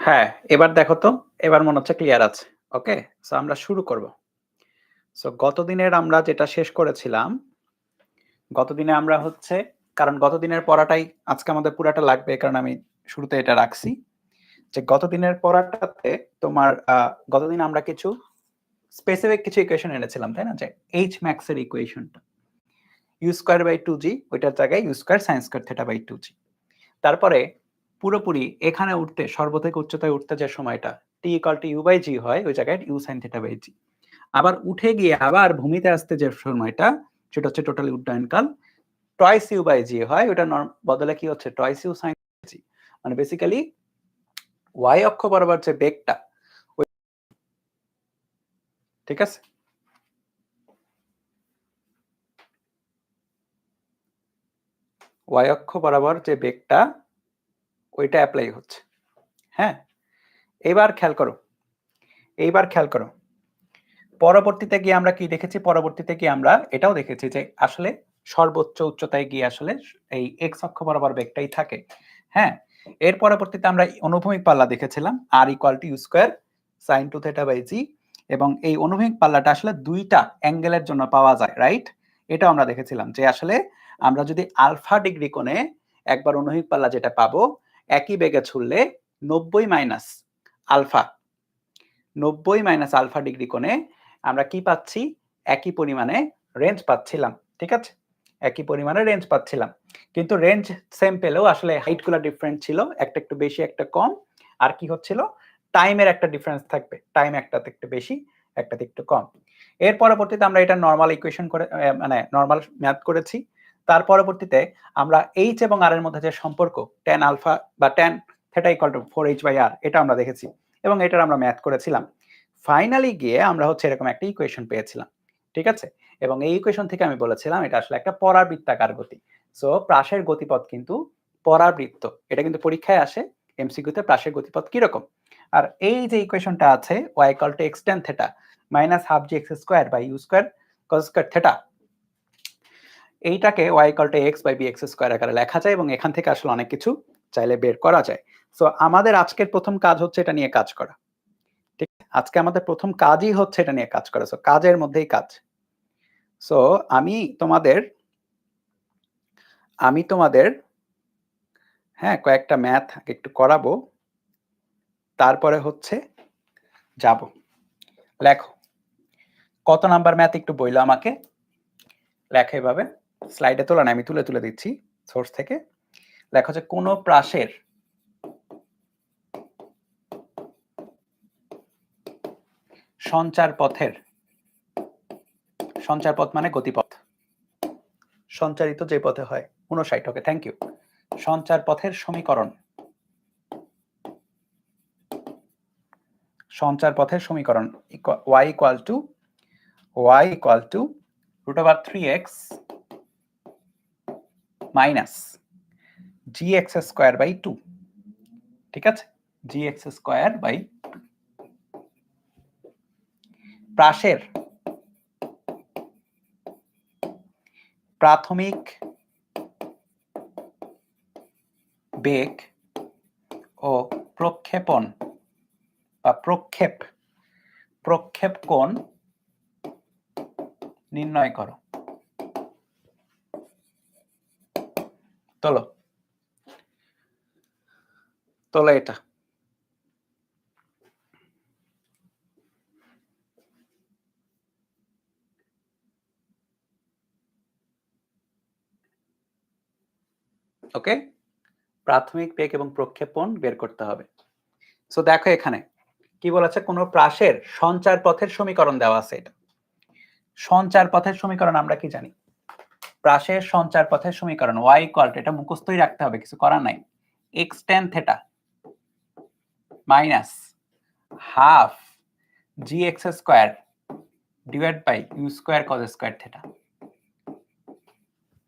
হ্যাঁ, এবার দেখো তো। এবার মনে হচ্ছে ক্লিয়ার আছে। ওকে? সো আমরা শুরু করব। সো গতদিনের আমরা যেটা শেষ করেছিলাম, গতদিনে আমরা হচ্ছে কারণ গতদিনের পড়াটাই আজকে আমাদের পুরাটা লাগবে কারণ আমি শুরুতে এটা রাখছি। যে গতদিনের পড়াটাতে তোমার গতদিন আমরা কিছু স্পেসিফিক কিছু ইকুয়েশন এনেছিলাম, তাই না? যে h max এর ইকুয়েশনটা u স্কয়ার বাই 2g ওইটার জায়গায় u square sin square theta by 2g। তারপরে পুরোপুরি এখানে উঠতে সর্বথেকে উচ্চতায় উঠতে যে সময়টা t equal to u by g হয় ওই জায়গায় u sin theta by g। আবার উঠে গিয়ে আবার ভূমিতে আসতে যে সময়টা সেটা হচ্ছে টোটালি উড্ডয়নকাল টয়েস ইউ বাই জি হয়, ওটা বদলে কি হচ্ছে টয়েস ইউ সাইন জি। মানে বেসিক্যালি ওয়াই অক্ষ বরাবর যে বেগটা, ঠিক আছে? ওয়াই অক্ষ বরাবর যে বেগটা ওইটা অ্যাপ্লাই হচ্ছে। হ্যাঁ, এইবার খেয়াল করো, পরবর্তীতে গিয়ে আমরা কি দেখেছি? পরবর্তীতে গিয়ে আমরা এটাও দেখেছি যে আসলে সর্বোচ্চ উচ্চতায় গিয়ে আসলে এই এক্স অক্ষ বরাবর বেগটাই থাকে। হ্যাঁ, এর পরবর্তীতে আমরা অনুভূমিক পাল্লা দেখেছিলাম আর equal to you square sine to theta by g, এবং এই অনুভূমিক পাল্লাটা আসলে দুইটা অ্যাঙ্গেলের জন্য পাওয়া যায়, রাইট? এটাও আমরা দেখেছিলাম যে আসলে আমরা যদি আলফা ডিগ্রি কোণে একবার অনুভূমিক পাল্লা যেটা পাবো একই বেগে ছুড়লে 90 minus alpha 90 minus alpha degree কোণে আমরা কি পাচ্ছি? একই পরিমাণে রেঞ্জ পাচ্ছিলাম, ঠিক আছে? একই পরিমাণে রেঞ্জ পাচ্ছিলাম, কিন্তু রেঞ্জ সেম পেলেও আসলে হাইটগুলো ডিফারেন্ট ছিল, একটা একটু বেশি একটা কম। আর কি হচ্ছিল? টাইমের একটা ডিফারেন্স থাকবে, টাইম একটাতে একটু বেশি একটাতে একটু কম। এর পরবর্তীতে আমরা এটা নরমাল ইকুয়েশন করে মানে নরমাল ম্যাথ করেছি। তার পরবর্তীতে আমরা এইচ এবং আর এর মধ্যে যে সম্পর্ক tan আলফা বা tan theta equal two 4h/r এটা আমরা দেখেছি এবং এটার আমরা ম্যাথ করেছিলাম। ফাইনালি গিয়ে আমরা হচ্ছে এরকম একটা ইকুয়েশন পেয়েছিলাম, ঠিক আছে? এবং এই ইকুয়েশন থেকে আমি বলেছিলাম এটা আসলে একটা পরাবৃত্তাকার গতি। সো প্রাসের গতিপথ কিন্তু পরাবৃত্ত, এটা কিন্তু পরীক্ষায় আসে এমসিকিউতে প্রাসের গতিপথ কি রকম। আর এই যে ইকুয়েশনটা আছে y = x tan θ - ½ gx square by u square cos square θ, এইটাকে y = x by bx square আকারে লেখা যায় এবং এখান থেকে আসলে অনেক কিছু চাইলে বের করা যায়। সো আমাদের আজকের প্রথম কাজ হচ্ছে এটা নিয়ে কাজ করা। ঠিক, আজকে আমাদের প্রথম কাজই হচ্ছে এটা নিয়ে কাজ করা। সো কাজের মধ্যেই কাজ। সো আমি তোমাদের হ্যাঁ কয়েকটা ম্যাথ একটু করাবো, তারপরে হচ্ছে যাব। লেখো কত নাম্বার ম্যাথ একটু বইলো আমাকে। লেখো এভাবে, স্লাইডে তোলা না, আমি তুলে তুলে দিচ্ছি সোর্স থেকে। লেখো যে কোন প্রাসের সঞ্চার পথ মানে গতিপথ, সঞ্চারিত যে পথে হয় 59, ওকে থ্যাংক ইউ। সঞ্চার পথের সমীকরণ, y equal to √3x minus gx square by 2, ঠিক আছে? gx স্কয়ার বাই 2 প্রাসের প্রাথমিক বেগ ও প্রক্ষেপণ বা প্রক্ষেপ কোণ নির্ণয় করো। তোলো এটা। ওকে, প্রাথমিক বেগ এবং প্রক্ষেপণ বের করতে হবে। সো দেখো এখানে কি বলেছে, কোন প্রাসের সঞ্চার পথের সমীকরণ দেওয়া আছে। এটা সঞ্চার পথের সমীকরণ আমরা কি জানি? প্রাসের সঞ্চার পথের সমীকরণ y = এটা মুখস্থই রাখতে হবে, কিছু করার নাই, x tan θ minus half gx square divide by u square cos square θ।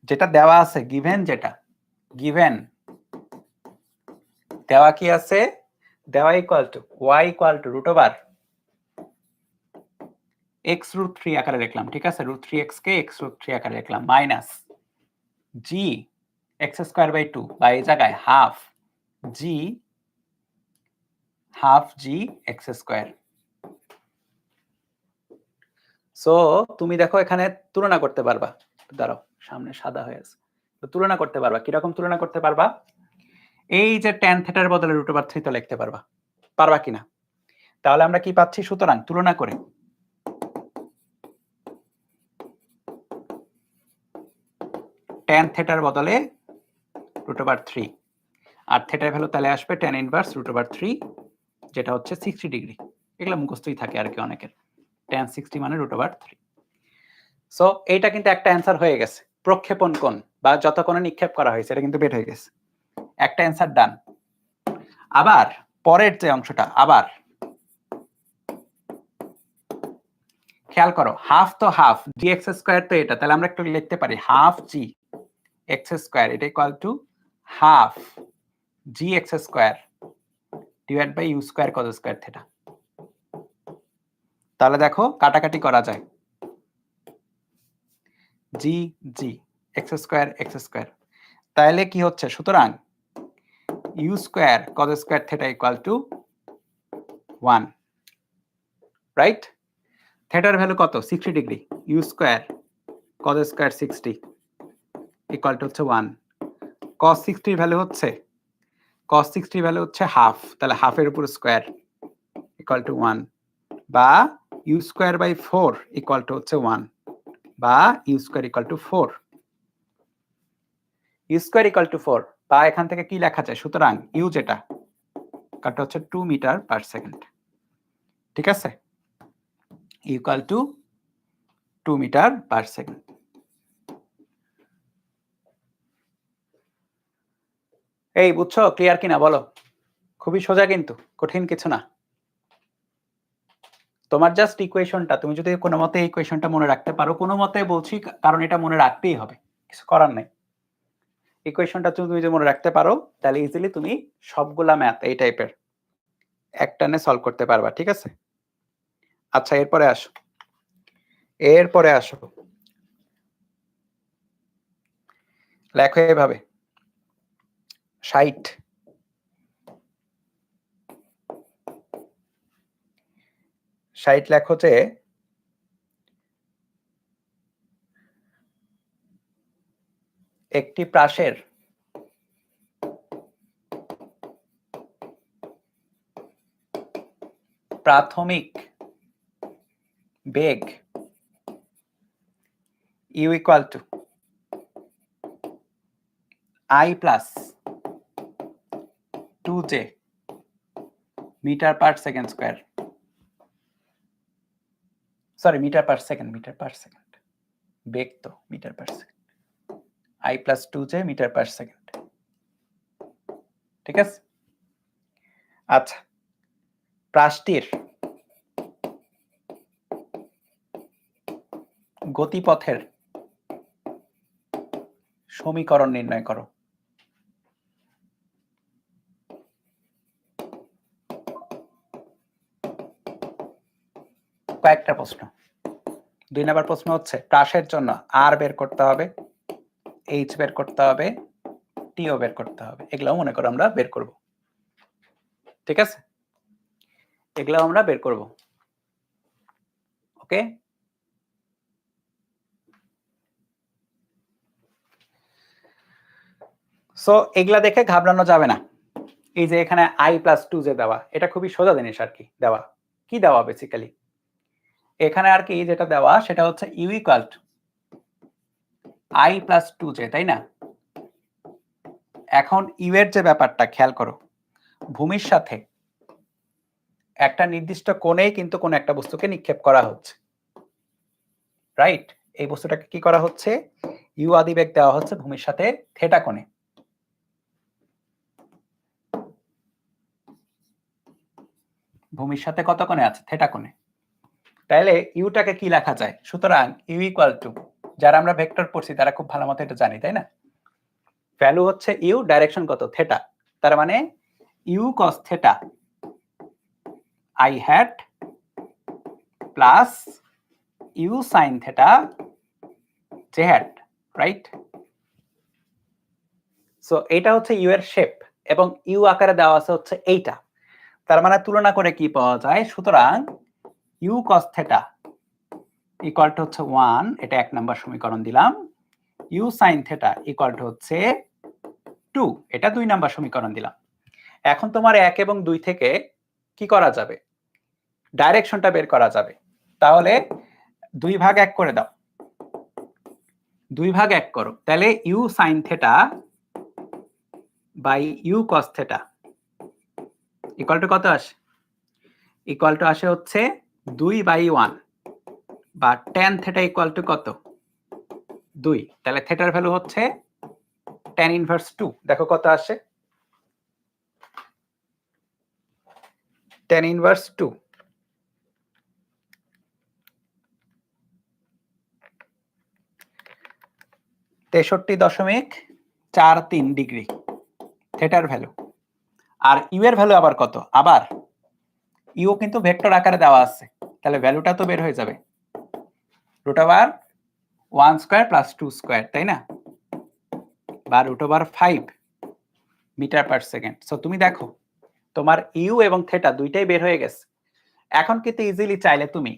যেটা দেওয়া আছে গিভেন, দেওয়া কি আছে? দেওয়া ইকুয়াল টু y = x√3 আকারে লিখলাম, ঠিক আছে? √3x কে x√3 আকারে লিখলাম মাইনাস g x² বাই 2 বা এই জায়গায় half g half g x square. So তুমি দেখো এখানে তুলনা করতে পারবা, দাঁড়াও সামনে সাদা হয়ে আছে, তুলনা করতে পারবা। কিরকম তুলনা করতে পারবা? এই যে ট্যান থিটার বদলে √3 তো লিখতে পারবা, পারবা কিনা? তাহলে আমরা কি পাচ্ছি? সুতরাং তুলনা করে ট্যান থিটার বদলে √3 আর থিটার ভ্যালু তাহলে আসবে ট্যান ইনভার্স √3 যেটা হচ্ছে 60 ডিগ্রি। এগুলো মুখস্থই থাকে আর কি অনেকের, ট্যান 60 মানে √3। সো এইটা কিন্তু একটা অ্যান্সার হয়ে গেছে। প্রক্ষেপণ কোণ বা যত কোণে নিক্ষেপ করা হয়েছে এটা কিন্তু বের হয়ে গেছে, একটা অ্যান্সার ডান। আবার পরের যে অংশটা, আবার খেয়াল করো, হাফ তো হাফ, জি এক্স স্কোয়ার তো এটা, তাহলে আমরা একটু লিখতে পারি হাফ জি এক্স স্কোয়ার এটা equal to half g x square divide by u square cos square theta. তাহলে দেখো কাটাকাটি করা যায়, জি জি এক্স স্কোয়ার, তাহলে কি হচ্ছে? সুতরাং u square cos square theta equal to 1, right? থিটার ভ্যালু কত? 60 degree. U square cos square 60 equal to হচ্ছে 1। cos 60 এর ভ্যালু হচ্ছে হাফ, তাহলে হাফের উপর স্কোয়ার ইকুয়াল টু 1, বা u square by 4 equal to হচ্ছে 1, বা u square equal to 4, u square equal to 4, বা এখান থেকে কি লেখা যায়? সুতরাং ইউ যেটা কাটা হচ্ছে 2 মিটার পার সেকেন্ড, ঠিক আছে? Equal to 2 metre per second. এই বুঝছো? ক্লিয়ার কিনা বলো? খুবই সোজা কিন্তু, কঠিন কিছু না। তোমার জাস্ট ইকুয়েশনটা, তুমি যদি কোনো মতে ইকুয়েশনটা মনে রাখতে পারো, কোনো মতে বলছি কারণ এটা মনে রাখতেই হবে, কিছু করার নাই। ইকুয়েশনটা তুমি যদি মনে রাখতে পারো তাহলে ইজিলি তুমি সবগুলা ম্যাথ এই টাইপের একটানে সলভ করতে পারবা, ঠিক আছে? আচ্ছা এরপরে আসো, লেখো এভাবে 60 লেখো যে একটি প্রাসের প্রাথমিক বেগ u equal to I plus 2j meter per second square, sorry meter per second, বেগ তো meter per second, I plus 2j meter per second, ঠিক আছে? আচ্ছা, প্রাসটির গতিপথের সমীকরণ নির্ণয় করো। কয়েকটা প্রশ্ন। 2 নম্বর প্রশ্ন হচ্ছে প্রাসের জন্য আর বের করতে হবে, এইচ বের করতে হবে, টিও বের করতে হবে। এগুলো মনে করো আমরা বের করব, ঠিক আছে? এগুলো আমরা বের করব, ওকে? সো এগুলা দেখে ঘাবড়ানো যাবে না। এই যে এখানে I প্লাস 2j দেওয়া, এটা খুবই সোজা জিনিস আর কি। দেওয়া কি দেওয়া বেসিক্যালি এখানে আর কি যেটা দেওয়া সেটা হচ্ছে u equal to I plus 2j, তাই না? এখন ইউ এর যে ব্যাপারটা খেয়াল করো, ভূমির সাথে একটা নির্দিষ্ট কোণেই কিন্তু কোন একটা বস্তুকে নিক্ষেপ করা হচ্ছে, রাইট? এই বস্তুটাকে কি করা হচ্ছে? ইউ আদি বেগ দেওয়া হচ্ছে ভূমির সাথে থিটা কোণে। ভূমির সাথে কত কোণে আছে? থিটা কোণে। তাহলে ইউটাকে কি লেখা যায়? সুতরাং ইউ ইকুয়াল টু, যারা আমরা ভেক্টর পড়ছি তারা খুব ভালো মতো এটা জানি, তাই না? ভ্যালু হচ্ছে ইউ, ডাইরেকশন কত? থিটা, তার মানে u cos theta I hat plus u sin theta j hat, right? So এটা হচ্ছে ইউ এর শেপ এবং ইউ আকারে দেওয়া আছে হচ্ছে এইটা। তার মানে তুলনা করে কি পাওয়া যায়? সুতরাং u cos theta equal to হচ্ছে 1, এটা 1 নাম্বার সমীকরণ দিলাম। U sine theta equal to হচ্ছে 2, এটা 2 নাম্বার সমীকরণ দিলাম। এখন তোমার 1 এবং 2 থেকে কি করা যাবে? ডাইরেকশনটা বের করা যাবে। তাহলে 2 ভাগ 1 করে দাও, 2 ভাগ 1 করো, তাহলে u sine theta by u cos theta equal to কত আসে? ইকুয়াল টু আসে হচ্ছে 2/1 বা tan থেটা ইকুয়াল টু কত? 2। তাহলে থেটার ভ্যালু হচ্ছে tan ইনভার্স 2। দেখো কত আসে? tan ইনভার্স 2 63.43 ডিগ্রি থেটার ভ্যালু। আর ইউ এর ভ্যালু আবার কত? আবার ইউ কিন্তু ভেক্টর আকারে দেওয়া আছে, তাহলে ভ্যালুটা তো বের হয়ে যাবে √1² + 2², তাই না? বা √5 মিটার পার সেকেন্ড। সো তুমি দেখো তোমার ইউ এবং থেটা দুইটাই বের হয়ে গেছে। এখন কিন্তু ইজিলি চাইলে তুমি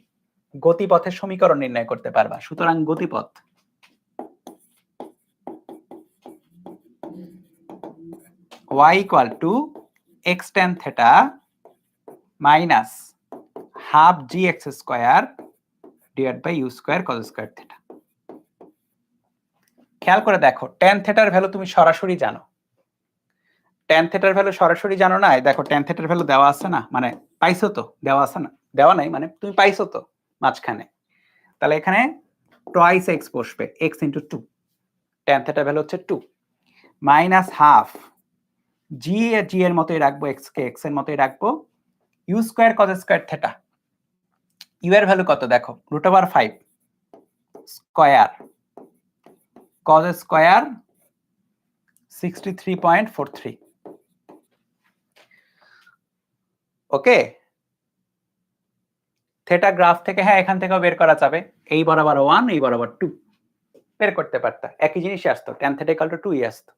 গতিপথের সমীকরণ নির্ণয় করতে পারবা। সুতরাং গতিপথ y = x tan theta minus half gx square divided by u square cos square theta। খেয়াল করে দেখো tan theta এর ভ্যালু তুমি সরাসরি জানো। tan theta এর ভ্যালু সরাসরি জানো না? দেখো tan theta এর ভ্যালু দেওয়া আছে না, মানে পাইছো তো, দেওয়া আছে না, দেওয়া নাই মানে তুমি পাইছো তো মাঝখানে। তাহলে এখানে twice x বসবে, x * 2, tan theta ভ্যালু হচ্ছে 2 মাইনাস হাফ g এর মতোই রাখবো, x কে x এর মতোই রাখবো, u square cos square theta. u এর ভ্যালু কত দেখো? √5 স্কয়ার cos স্কয়ার 63.43। ওকে, থেটা গ্রাফ থেকে হ্যাঁ এখান থেকেও বের করা যাবে। এই বরাবর 1, এই বরাবর 2 বের করতে পারতা, একই জিনিসই আসতো, tan θ = 2 ই আসতো।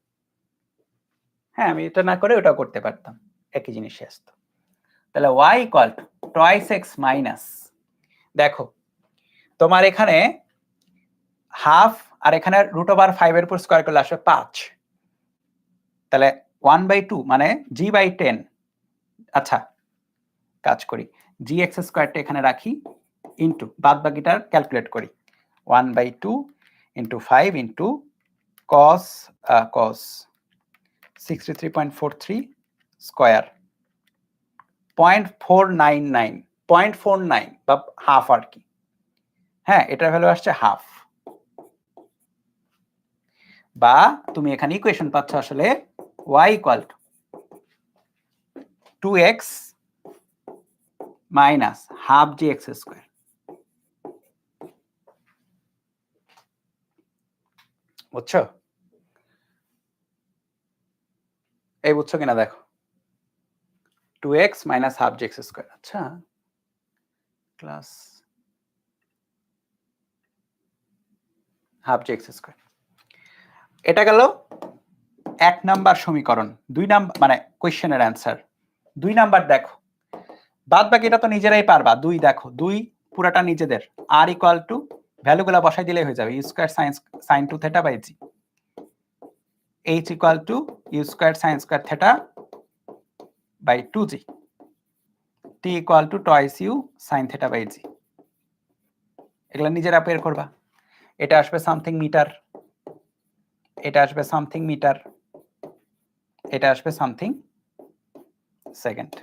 হ্যাঁ, আমি এটা না করে ওটাও করতে পারতাম, একই জিনিসই আসতো। তাহলে y = twice x মাইনাস, দেখো তোমার এখানে হাফ আর এখানে √5 এর উপর স্কয়ার করলে আসবে 5, তাহলে 1/2 মানে g/10। আচ্ছা কাজ করি, gx স্কয়ারটা এখানে রাখি, ইনটু বাদ বাকিটা ক্যালকুলেট করি, 1/2 * 5 * cos 63.43 স্কয়ার 0.499 0.49 বা হাফ আর কি। হ্যাঁ, এটার ভ্যালু আসছে হাফ। বা তুমি এখানে ইকুয়েশন পাচ্ছ আসলে y = 2x minus half gx square। বুঝছো? এই বুঝছো কিনা দেখো, 2x minus half gx square। আচ্ছা ক্লাস half gx square, এটা গেল 1 নাম্বার সমীকরণ। 2 নাম্বার মানে কোশ্চেনের অ্যানসার। 2 নাম্বার দেখো, বাদ বাকিটা তো নিজেরাই পারবা। 2 দেখো, 2 পুরাটা নিজেদের। r = ভ্যালুগুলো বসাই দিলেই হয়ে যাবে, u square sin 2 θ / g, h = u square sin square θ / 2g, t = twice u sin θ / g। এগুলা নিজেরা বের করবা। এটা আসবে সামথিং মিটার, এটা আসবে সামথিং মিটার, এটা আসবে সামথিং সেকেন্ড।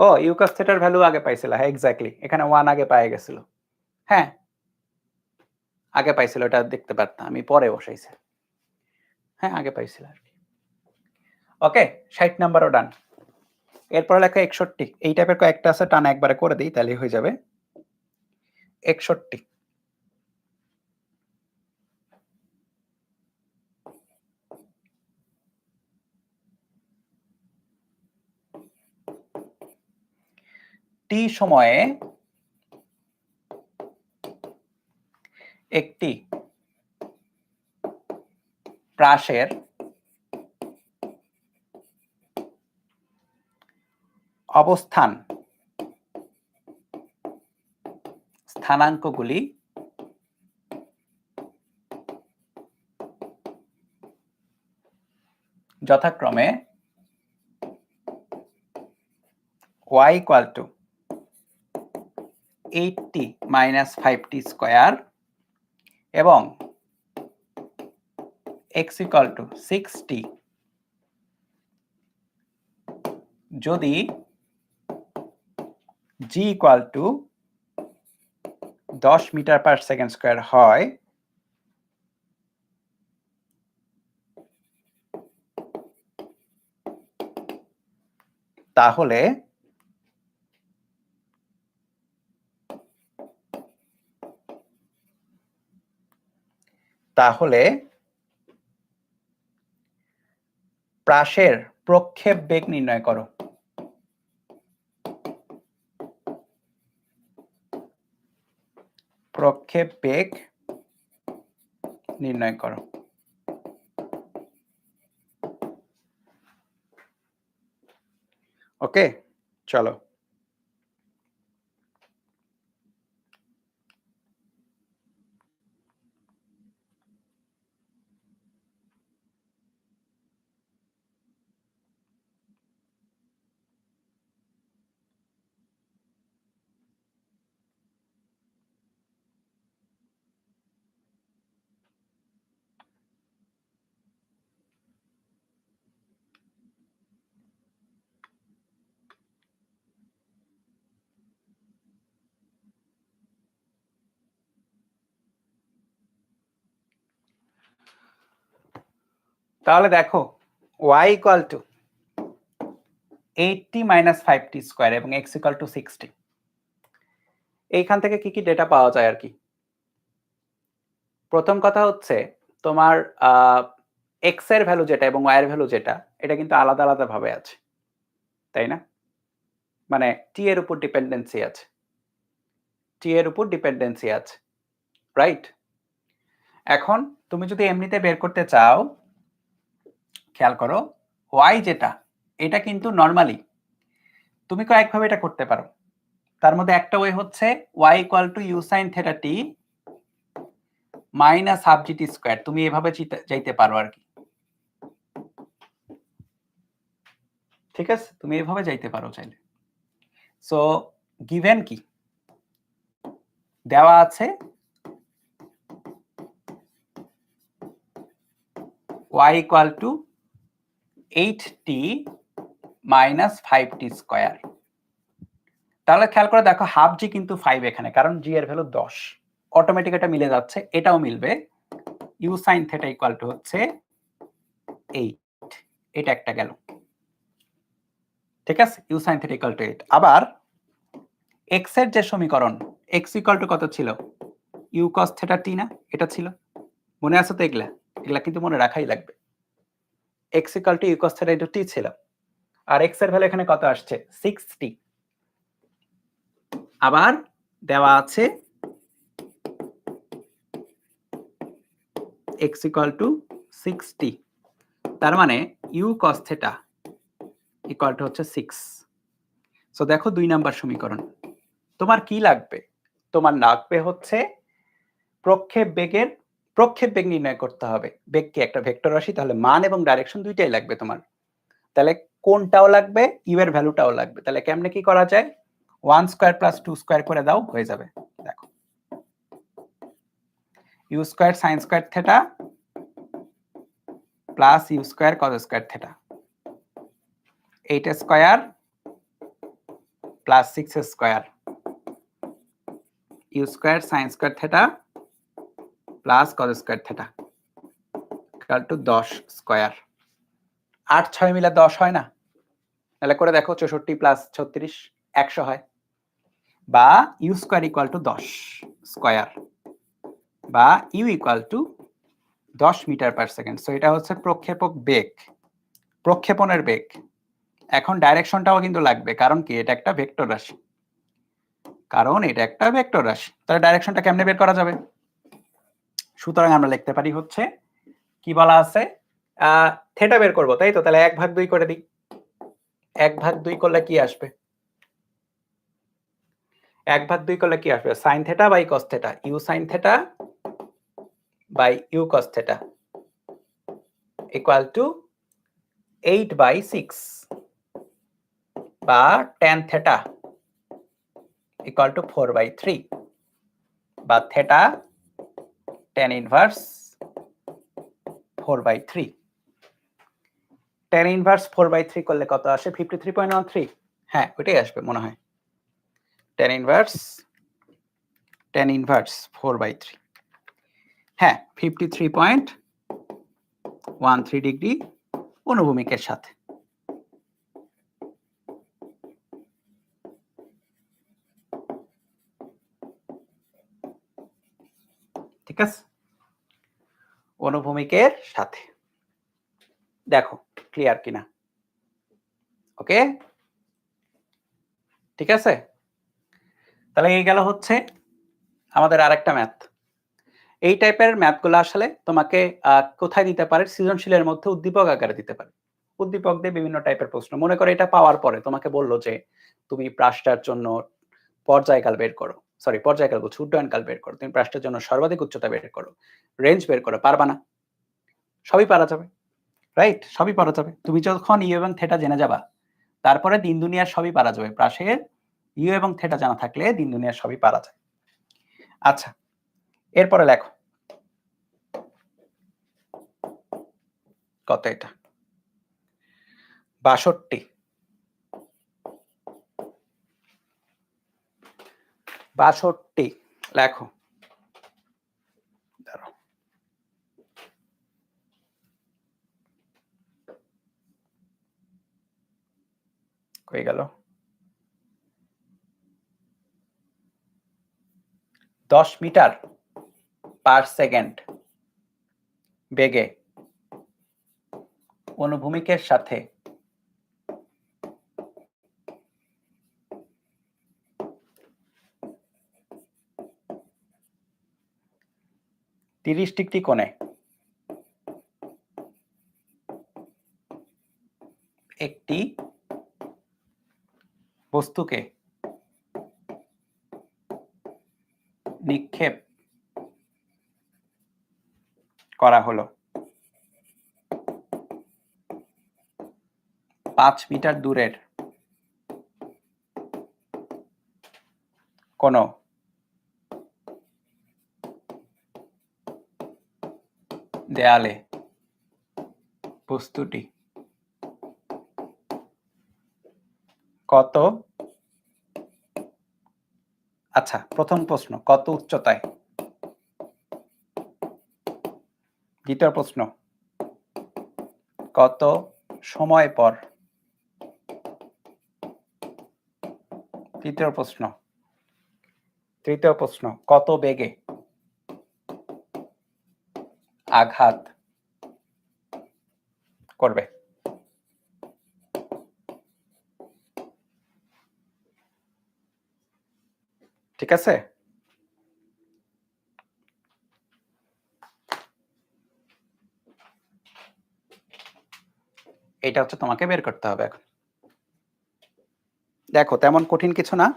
ও ইউ cos θ এর ভ্যালু আগে পাইছিল, হ্যাঁ এক্স্যাক্টলি, এখানে 1 আগে পেয়ে গেছিল। হ্যাঁ আগে পাইছিল, এটা দেখতে পারতাম, আমি পরে বসাইছি। হ্যাঁ আগে পাইছিল আর কি। ওকে, 60 নাম্বারও ডান। এরপর লেখা 61, এই টাইপের কয়েকটা আছে, টানা একবারে করে দিই তাহলেই হয়ে যাবে। 61 t সময়ে একটি প্রাসের অবস্থান স্থানাঙ্কগুলি যথাক্রমে y equal to 8t minus 5t square এবং x equal to 6t যদি g equal to 10 metre per second square হয় তাহলে প্রাসের প্রক্ষেপ বেগ নির্ণয় করো। প্রক্ষেপ বেগ নির্ণয় করো। ওকে, চলো। তাহলে দেখো y equal to 8t minus 5t square এবং x equal to 60। এইখান থেকে কি কি ডেটা পাওয়া যায় আর কি? প্রথম কথা হচ্ছে তোমার x এর ভ্যালু যেটা এবং y এর ভ্যালু যেটা এটা কিন্তু আলাদা আলাদা ভাবে আছে, তাই না? মানে t এর উপর ডিপেন্ডেন্সি আছে, t এর উপর ডিপেন্ডেন্সি আছে, রাইট? এখন তুমি যদি এমনিতে বের করতে চাও, খেয়াল করো y যেটা এটা কিন্তু নরমালি তুমি কয়েকভাবে এটা করতে পারো। তার মধ্যে একটা ওয়ে হচ্ছে y equal to u sin theta t minus half gt square, তুমি এভাবে যাইতে পারো আর কি, ঠিক আছে? তুমি এভাবে যাইতে পারো চাইলে। সো গিভেন কি দেওয়া আছে, y equal to 8t minus 5t square। তাহলে খেয়াল করে দেখো হাফ জি কিন্তু 5 এখানে, কারণ জি এর ভ্যালু 10, অটোমেটিক এটা মিলে যাচ্ছে, এটাও মিলবে। u sin theta equal to হচ্ছে 8, এটা একটা গেল, ঠিক আছে? u sin theta equal to 8। আবার x এর যে সমীকরণ x equal to কত ছিল? u cos theta t না, এটা ছিল, মনে আছে তো? এগুলা কিন্তু মনে রাখাই লাগবে। x equal to u cos theta into t ছিল, আর x এর ভ্যালু এখানে কত আসছে? 60। আবার দেওয়া আছে x equal to 60, তার মানে u cos theta equal to হচ্ছে 6। সো দেখো 2 নাম্বার সমীকরণ। তোমার কি লাগবে? তোমার লাগবে হচ্ছে প্রক্ষেপ বেগ নির্ণয় করতে হবে। বেগ কি একটা ভেক্টর রাশি, তাহলে মান এবং ডাইরেকশন দুইটাই লাগবে তোমার। তাহলে কোনটাও লাগবে, ইউ এর ভ্যালুটাও লাগবে। তাহলে কেমনে কি করা যায়? 1 স্কয়ার প্লাস 2 স্কয়ার করে দাও, হয়ে যাবে। দেখো u square sin square theta plus u square cos square theta, 8 square plus 6 square u square sin square theta plus cos square theta equal to 10 square. 8 6 মিলে 10 হয় না? তাহলে করে দেখো 64 প্লাস 36 100 হয়। বা u square equal to 10 square বা u equal to 10 metre per second. So এটা হচ্ছে প্রক্ষেপক বেগ, প্রক্ষেপণের বেগ। এখন ডাইরেকশনটাও কিন্তু লাগবে, কারণ কি এটা একটা ভেক্টর রাশি, তাহলে ডাইরেকশনটা কেমনে বের করা যাবে? সুতরাং আমরা লিখতে পারি হচ্ছে q কি বলা আছে থেটা বের করব, তাই তো? তাহলে 1/2 করে দিই। 1/2 করলে কি আসবে? 1/2 করলে কি আসবে? sin θ by cos θ, u sin θ by u cos θ equal to 8/6 বা tan θ ইকুয়াল টু 4/3 বা theta tan inverse 4/3। tan inverse 4/3 করলে কত আসে? 53.13। হ্যাঁ, ওইটাই আসবে মনে হয়। tan inverse 4/3। হ্যাঁ, 53.13 ডিগ্রি অনুভূমিকের সাথে। ঠিক আছে, অনুভূমিকের সাথে। দেখো ক্লিয়ার কিনা। ওকে, ঠিক আছে। তাহলে এই গেল হচ্ছে আমাদের আরেকটা ম্যাথ। এই টাইপের ম্যাথগুলো আসলে তোমাকে কোথায় দিতে পারে? সৃজনশীলের মধ্যে উদ্দীপক আকারে দিতে পারে। উদ্দীপক দিয়ে বিভিন্ন টাইপের প্রশ্ন। মনে করো এটা পাওয়ার পরে তোমাকে বলল যে তুমি পৃষ্ঠার জন্য পর্যায়কাল বের করো। সরি, পর্যায়কাল বলছি, উড্ডয়নকাল বের করো। তুমি পৃষ্ঠার জন্য সর্বাধিক উচ্চতা বের করো, রেঞ্জ বের করো। পারবা না? সবই পারা যাবে, রাইট? সবই পারা যাবে। তুমি যখন ইউ এবং থেটা জেনে যাবা, তারপরে দিন দুনিয়ার সবই পারা যাবে। পাশের ইউ এবং থেটা জানা থাকলে দিন দুনিয়ার সবই পারা যায়। আচ্ছা, এরপরে লেখো কত এটা? 62। 62 লেখো। দাঁড়াও, কই গেল? 10 মিটার পার সেকেন্ড বেগে অনুভূমিকের সাথে তিরিশ ডিগ্রি কোণে একটি বস্তুকে নিক্ষেপ করা হলো 5 মিটার দূরের কোন দেয়ালে বস্তুটি কত, আচ্ছা প্রথম প্রশ্ন কত উচ্চতায়, দ্বিতীয় প্রশ্ন কত সময় পর, তৃতীয় প্রশ্ন কত বেগে আঘাত করবে। ঠিক আছে, এটা হচ্ছে তোমাকে বের করতে হবে এখন। দেখো তেমন কঠিন কিছু না,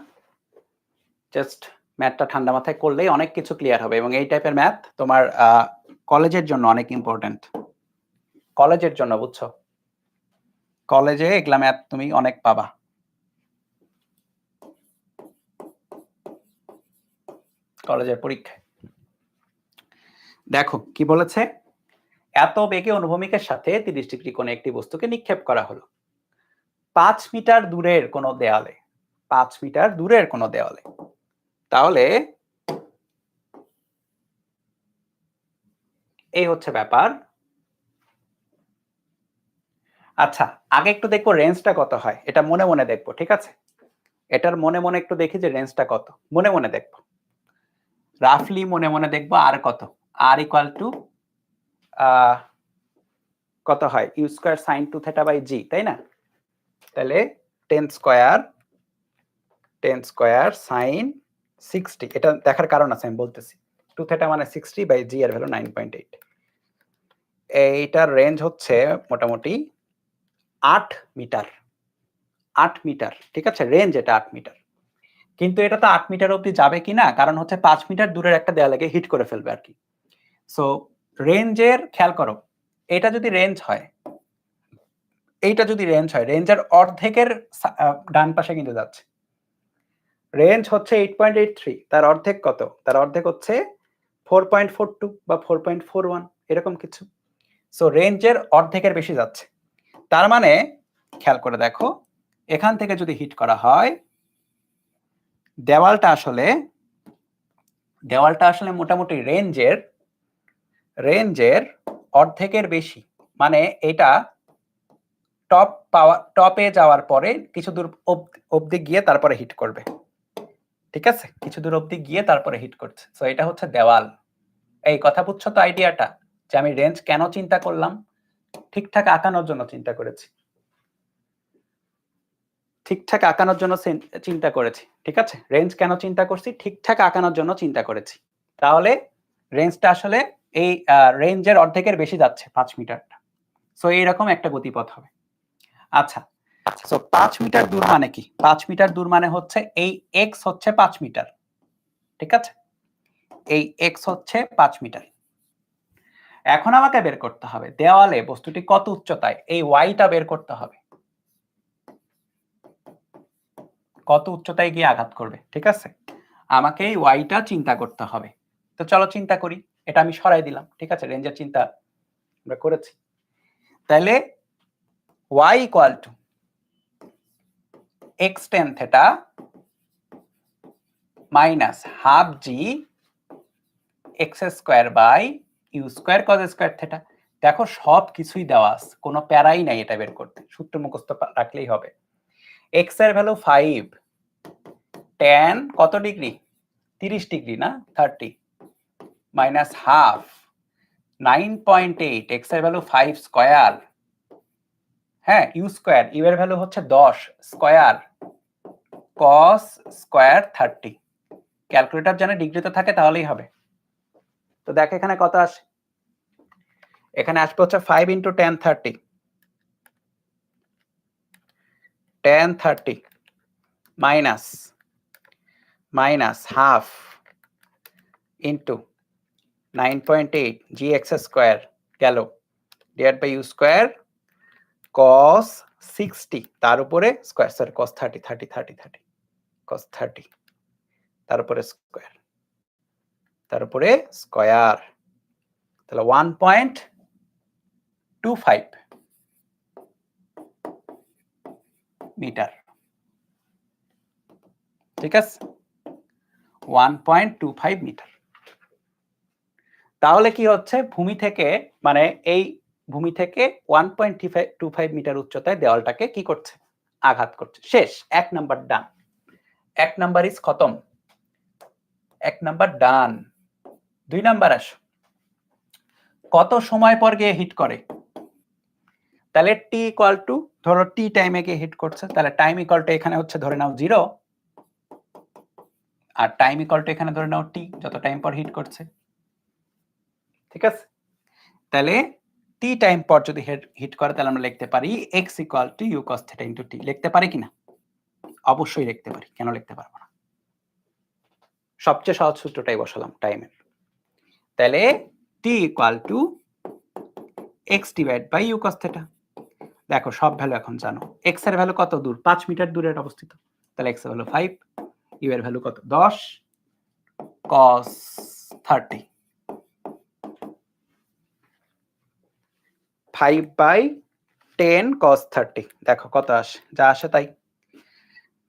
জাস্ট ম্যাথটা ঠান্ডা মাথায় করলেই অনেক কিছু ক্লিয়ার হবে। এবং এই টাইপের ম্যাথ তোমার কলেজের জন্য অনেক ইম্পর্টেন্ট। কলেজের জন্য, বুঝছো? কলেজে এগুলা ম্যাথ তুমি অনেক পাবা। কলেজের পরীক্ষায় দেখো কি বলেছে, এত বেগে অনুভূমিকের সাথে 30 ডিগ্রি কোণে একটি বস্তুকে নিক্ষেপ করা হলো 5 মিটার দূরের কোন দেয়ালে। 5 মিটার দূরের কোন দেয়ালে, তাহলে এই হচ্ছে ব্যাপার। আচ্ছা, আগে একটু দেখবো রেঞ্জটা কত হয়, এটা মনে মনে দেখবো। ঠিক আছে, এটার মনে মনে একটু দেখি যে রেঞ্জটা কত, মনে মনে দেখবো, রাফলি মনে মনে দেখবো। আর কত? আর ইকুয়াল টু কত হয়? U square sine 2 theta by g, তাই না? তাহলে 10 স্কয়ার সাইন 60। এটা দেখার কারণ আছে, আমি বলতেছি। 2 থিটা মানে 60 বাই জি এর ভ্যালু 9.8। এইটার রেঞ্জ হচ্ছে মোটামুটি 8 মিটার। 8 মিটার, ঠিক আছে? রেঞ্জ এটা 8 মিটার। কিন্তু এটা তো 8 মিটার অবধি যাবে কিনা, কারণ হচ্ছে 5 মিটার দূরের একটা দেয়ালকে হিট করে ফেলবে আর কি। সো রেঞ্জের খেয়াল করো, এটা যদি রেঞ্জ হয়, এইটা যদি রেঞ্জ হয়, রেঞ্জের অর্ধেকের ডান পাশে কিন্তু যাচ্ছে। রেঞ্জ হচ্ছে 8.83, তার অর্ধেক কত? তার অর্ধেক হচ্ছে 4.42 বা 4.41 এরকম কিছু। সো রেঞ্জের অর্ধেকের বেশি যাচ্ছে। তার মানে খেয়াল করে দেখো, এখান থেকে যদি হিট করা হয়, দেওয়ালটা আসলে মোটামুটি রেঞ্জের অর্ধেকের বেশি। মানে এটা টপে যাওয়ার পরে কিছু দূর অবধি গিয়ে তারপরে হিট করবে, ঠিক আছে? কিছু দূর অবধি গিয়ে তারপরে হিট করছে। সো এটা হচ্ছে দেওয়াল। এই কথা বুঝছো তো আইডিয়াটা, যে আমি রেঞ্জ কেন চিন্তা করলাম? ঠিকঠাক আঁকানোর জন্য চিন্তা করেছি, ঠিকঠাক আঁকানোর জন্য চিন্তা করেছি, ঠিক আছে? রেঞ্জ কেন চিন্তা করছি? ঠিকঠাক আঁকানোর জন্য চিন্তা করেছি। তাহলে রেঞ্জটা আসলে এই রেঞ্জের অর্ধেকের বেশি যাচ্ছে 5 মিটারটা। সো এইরকম একটা গতিপথ হবে। আচ্ছা, সো 5 মিটার দূর মানে কি? 5 মিটার দূর মানে হচ্ছে এই x হচ্ছে 5 মিটার, ঠিক আছে? এই x হচ্ছে 5 মিটার। এখন আমাকে বের করতে হবে দেওয়ালে বস্তুটি কত উচ্চতায়, এই y-টা বের করতে হবে। কত উচ্চতায় গিয়ে আঘাত করবে, ঠিক আছে? আমাকে এই y-টা চিন্তা করতে হবে। তো চলো চিন্তা করি। এটা আমি সরাই দিলাম, ঠিক আছে? রেঞ্জের চিন্তা আমরা করেছি। তাহলে y equal to x tan theta minus half g x square by u square cos square theta। দেখো সব কিছুই দেওয়া আছে, কোনো প্যারাই নাই এটা বের করতে, সূত্র মুখস্থ রাখলেই হবে। x এর ভ্যালু 5, tan কত ডিগ্রি? 30 ডিগ্রি না 30, মাইনাস হাফ 9.8, x এর ভ্যালু 5 স্কয়ার, হ্যাঁ ইউ স্কয়ার, ইউ এর ভ্যালু হচ্ছে 10 স্কয়ার cos স্কয়ার 30। ক্যালকুলেটর জানে ডিগ্রিতে থাকে তাহলেই হবে। তো দেখ এখানে কত আসে, এখানে আসবে হচ্ছে 5 into tan 30, tan 30 minus half into 9.8 gx square গেল divide by u square cos 60 তার উপরে স্কয়ার, সরি cos 30 cos 30 তার উপরে স্কয়ার, তার উপরে স্কয়ার, তাহলে 1.25 মিটার, ঠিক আছে? 1.25 মিটার। তাহলে কি হচ্ছে, ভূমি থেকে মানে এই ভূমি থেকে 1.25 মিটার উচ্চতায় দেওয়ালটাকে কি করছে? আঘাত করছে। শেষ, 1 নাম্বার ডান। 1 নাম্বার ইজ খতম, 1 নাম্বার ডান। 2 নাম্বার আসো, কত সময় পর গিয়ে হিট করে? তাহলে t ইকুয়াল টু, ধরো t টাইমে গিয়ে হিট করছে, তাহলে টাইম ইকুয়াল টু এখানে হচ্ছে ধরে নাও 0, আর টাইম ইকুয়াল টু এখানে ধরে নাও t, যত টাইম পর হিট করছে, ঠিক আছে? তাহলে t টাইম পর যদি হিট করে তাহলে আমরা লিখতে পারি x equal to u cos theta into t। লিখতে পারি কিনা? অবশ্যই লিখতে পারি, কেন লিখতে পারবো না? সবচেয়ে সহজ সূত্রটাই বসালাম টাইমের। তাহলে t equal to x divide by u cos theta. দেখো সব ভ্যালু এখন জানো। x এর ভ্যালু কত দূর? 5 মিটার দূরে অবস্থিত, তাহলে x এর ভ্যালু 5, u এর ভ্যালু কত? 10 cos 30, 5/10 cos 30। দেখো কত আসে, যা আসে তাই,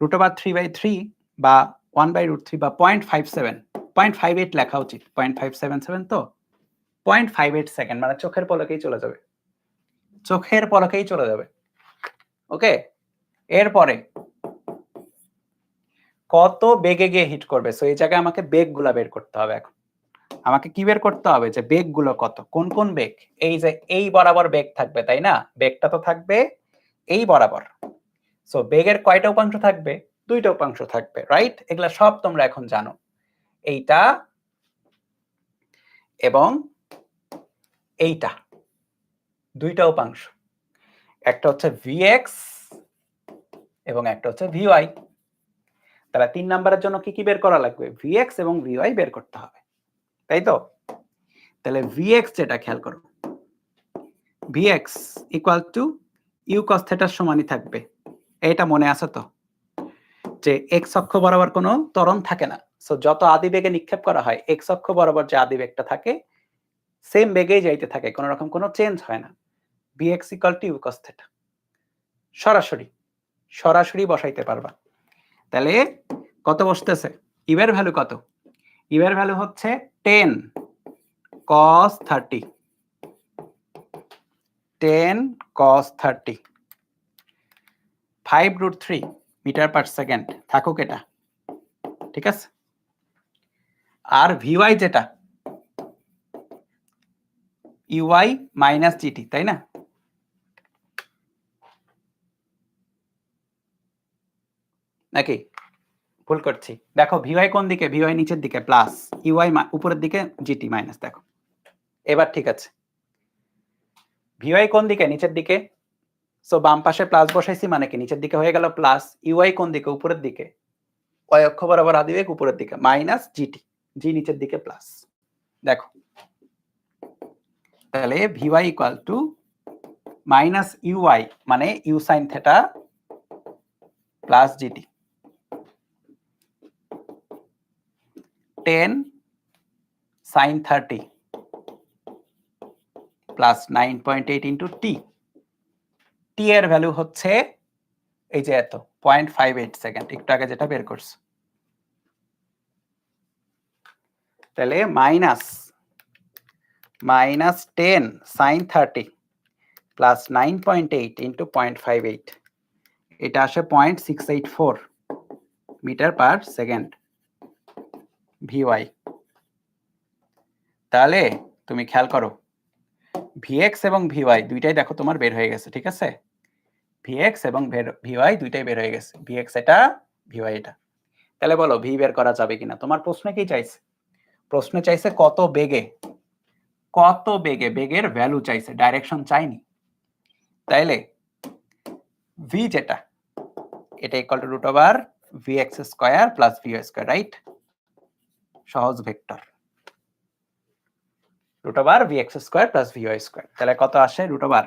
√3/3 বা 1/√3 বা 0.57, 0.58 লেখা উচিত, 0.577 তো 0.58 সেকেন্ড, মানে চোখের পলকেই চলে যাবে, চোখের পলকেই চলে যাবে। ওকে, এরপরে কত বেগে গিয়ে হিট করবে? সো এই জায়গায় আমাকে বেগগুলো বের করতে হবে। এখন আমাকে কি বের করতে হবে, যে বেগগুলো কত, কোন কোন বেগ? এই যে এই বরাবর বেগ থাকবে, তাই না? বেগটা তো থাকবে এই বরাবর। সো বেগের কয়টা উপাংশ থাকবে? 2টা উপাংশ থাকবে, রাইট? এগুলা সব তোমরা এখন জানো, এইটা এবং এইটা, দুইটা উপাংশ, একটা হচ্ছে vx এবং একটা হচ্ছে vy। তাহলে 3 নাম্বারের জন্য কি কি বের করা লাগবে? vx এবং vy বের করতে হবে, তাই তো? তাহলে vx যেটা খেয়াল করো, vx equal to u cos থিটার সমানই থাকবে। এটা মনে আছে তো যে x অক্ষ বরাবর কোনো ত্বরণ থাকে না, সো যত আদিবেগে নিক্ষেপ করা হয় x অক্ষ বরাবর যে আদিবেগটা থাকে সেম বেগেই যাইতে থাকে, কোনো রকম কোনো চেঞ্জ হয় না। vx equal to u cos theta সরাসরি সরাসরি বসাইতে পারবা। তাহলে কত বসতেছে? u এর ভ্যালু কত? u এর ভ্যালু হচ্ছে 10 cos 30, 10 cos 30 5√3 metre per second থাকুক এটা, ঠিক আছে? আর vy যেটা uy মাইনাস gt, তাই না? নাকি ভুল করছি? দেখো vy কোন দিকে? vy নিচের দিকে প্লাস, uy উপরের দিকে, gt মাইনাস। দেখো এবার ঠিক আছে। vy কোন দিকে? নিচের দিকে, সো বাম পাশে প্লাস বসাইছি মানে কি নিচের দিকে হয়ে গেল প্লাস। uy কোন দিকে? উপরের দিকে, y অক্ষ বরাবর আদিবেগ উপরের দিকে, মাইনাস gt, g নিচের দিকে প্লাস। দেখো তাহলে vy equal to minus uy মানে u sin theta plus gt, 10 sin 30 plus 9.8 into t। t এর ভ্যালু হচ্ছে এই যে এত 0.58 সেকেন্ড, একটু আগে যেটা বের করছে। তাহলে মাইনাস 10 sin 30 প্লাস 9.8 ইন্টু 0.58, এটা আসে 0.684 মিটার পার সেকেন্ড vy। তাহলে তুমি খেয়াল করো vx এবং vy দুইটাই দেখো তোমার বের হয়ে গেছে, ঠিক আছে? vx এবং vy দুইটাই বের হয়ে গেছে, vx এটা, vy এটা। তাহলে বলো v বের করা যাবে কিনা? তোমার প্রশ্নে কি চাইছে? প্রশ্নে চাইছে কত বেগে, কত বেগে, বেগের ভ্যালু চাইছে, ডাইরেকশন চাইনি। তাইলে v যেটা এটা equal to root over vx square plus vy square, right? সহজ vector root over vx square plus vy square. তাহলে কত আসে? Root over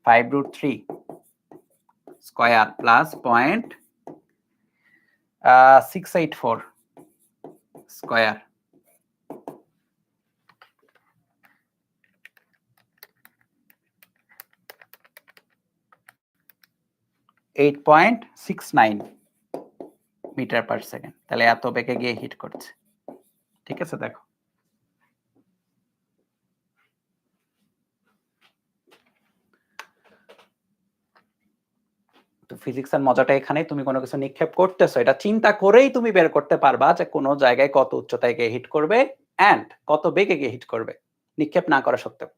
5√3 square plus 0.684 square, 8.69 meter per second. তাহলে এত বেগে গিয়ে হিট করছে, ঠিক আছে? দেখো তো ফিজিক্সের মজাটা এখানে, তুমি কোনো কিছু নিক্ষেপ করতেছো, এটা চিন্তা করেই তুমি বের করতে পারবা যে কোন জায়গায় কত উচ্চতায় গিয়ে হিট করবে এন্ড কত বেগে গিয়ে হিট করবে, নিক্ষেপ না করা সত্ত্বেও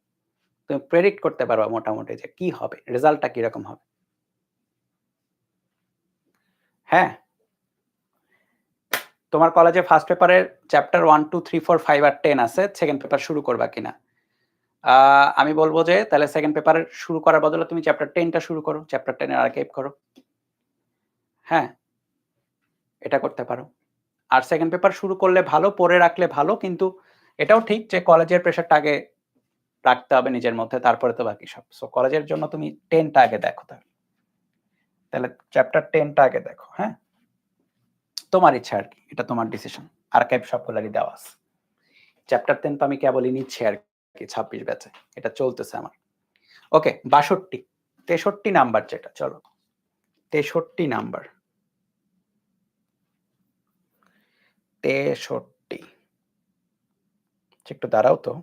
তুমি প্রেডিক্ট করতে পারবা মোটামুটি যে কি হবে, রেজাল্টটা কি রকম হবে। হ্যাঁ, তোমার কলেজে ফার্স্ট পেপারের চ্যাপ্টার 1 2 3 4 5 আর 10 আছে, সেকেন্ড পেপার শুরু করবা কিনা? আমি বলবো যে তাহলে সেকেন্ড পেপার শুরু করার বদলে তুমি চ্যাপ্টার 10টা শুরু করো, চ্যাপ্টার 10 এর আর্কাইভ করো। হ্যাঁ, এটা করতে পারো। আর সেকেন্ড পেপার শুরু করলে ভালো, পড়ে রাখলে ভালো, কিন্তু এটাও ঠিক যে কলেজের প্রেশারটা আগে রাখতে হবে নিজের মধ্যে, তারপরে তো বাকি সব। সো কলেজের জন্য তুমি 10টা আগে দেখো, তাহলে চ্যাপ্টার 10টা আগে দেখো। হ্যাঁ, তোমার ইচ্ছা আর কি, এটা তোমার ডিসিশন। আর্কাইভ সবগুলারই দেওয়া আছে। চ্যাপ্টার 10 তো আমি কেবলই নিচ্ছি আর কি 26 ব্যাচে, এটা চলতেছে আমার। ওকে, 62 63 নাম্বার যেটা, চলো 63 নাম্বার, 63 একটু দাঁড়াও তো।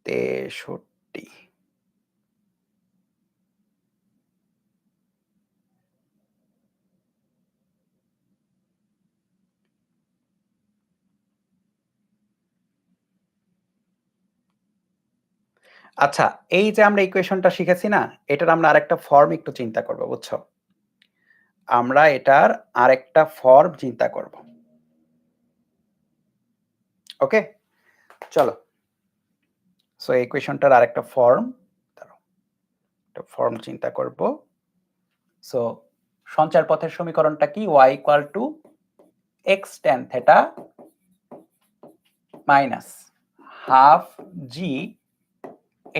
তেষট্টি, আচ্ছা এই যে আমরা ইকুয়েশনটা শিখেছি না, এটার আমরা আরেকটা ফর্ম একটু চিন্তা করবো, বুঝছো? আমরা এটার আরেকটা ফর্ম চিন্তা করব। ওকে, চলো। সো এই ইকুয়েশনটার আরেকটা ফর্ম চিন্তা করব। সো সঞ্চার পথের সমীকরণটা কি? y equal to x tan theta minus half g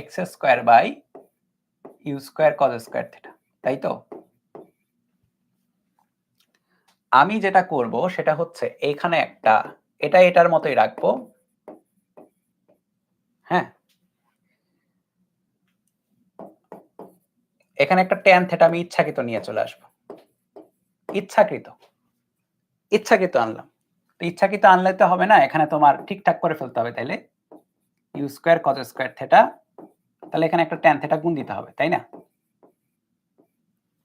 x square by u square cos square theta, তাই তো? আমি যেটা করব সেটা হচ্ছে এখানে একটা এটার মতোই রাখবো। হ্যাঁ, এখানে একটা tan থিটা আমি ইচ্ছাকৃত নিয়ে চলে আসবো। ইচ্ছাকৃত আনলাম। তো ইচ্ছাকৃত আনলে তো হবে না, এখানে তোমার ঠিকঠাক করে ফেলতে হবে। তাইলে u square cos square theta, তাহলে এখানে একটা tan থিটা গুণ দিতে হবে, তাই না?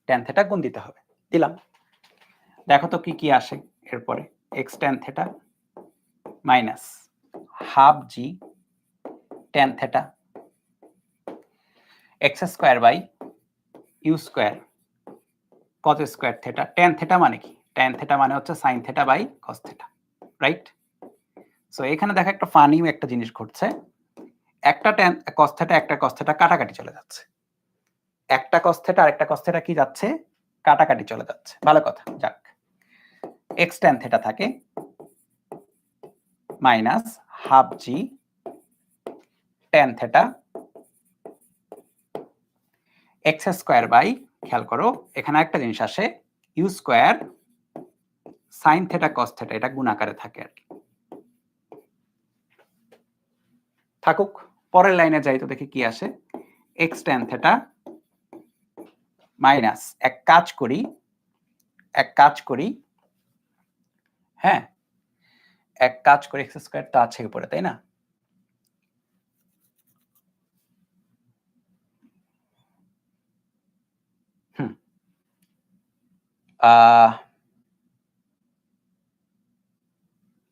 tan থিটা গুণ দিতে হবে, দিলাম। দেখো তো কি কি আসে এরপরে। x tan theta minus half g tan theta x square by u square cos square theta. tan theta মানে কি? tan থিটা মানে হচ্ছে sin theta by cos theta, right? So এখানে দেখো একটা ফানি একটা জিনিস ঘটছে। একটা tan cos থিটা একটা cos থিটা কাটাকাটি চলে যাচ্ছে। একটা cos থিটা আরেকটা cos থিটা কি যাচ্ছে? কাটাকাটি চলে যাচ্ছে। ভালো কথা, যাক। x tan থিটা থাকে minus half g tan theta x square by, খেয়াল করো এখানে একটা জিনিস আসে, u square sin theta cos theta, এটা গুণ আকারে থাকে আর কি। থাকুক, পরের লাইনে যাই তো দেখি কি আসে। x tan থিটা মাইনাস এক কাজ করি, হ্যাঁ, এক কাজ করি, x স্কয়ার তো আছে উপরে, তাই না?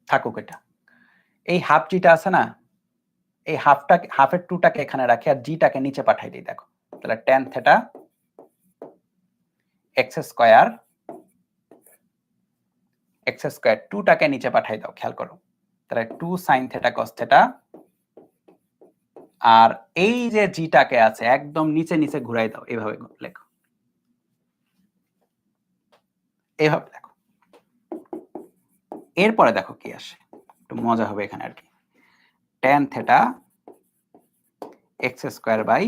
থাকুক এটা। এই হাফ জিটা আছে না, এই হাফের টুটাকে এখানে রাখি আর জিটাকে নিচে পাঠাই দিই। দেখো তাহলে tan থিটা x স্কয়ার টুটাকে নিচে পাঠাই দাও, খেয়াল করো। তাহলে 2 sin থিটা cos থিটা, আর এই যে জিটাকে আছে একদম নিচে নিচে ঘুরাই দাও, এইভাবে লেখো, এইভাবে লেখো। এরপরে দেখো কি আসে, একটু মজা হবে এখানে আর কি। tan theta x square by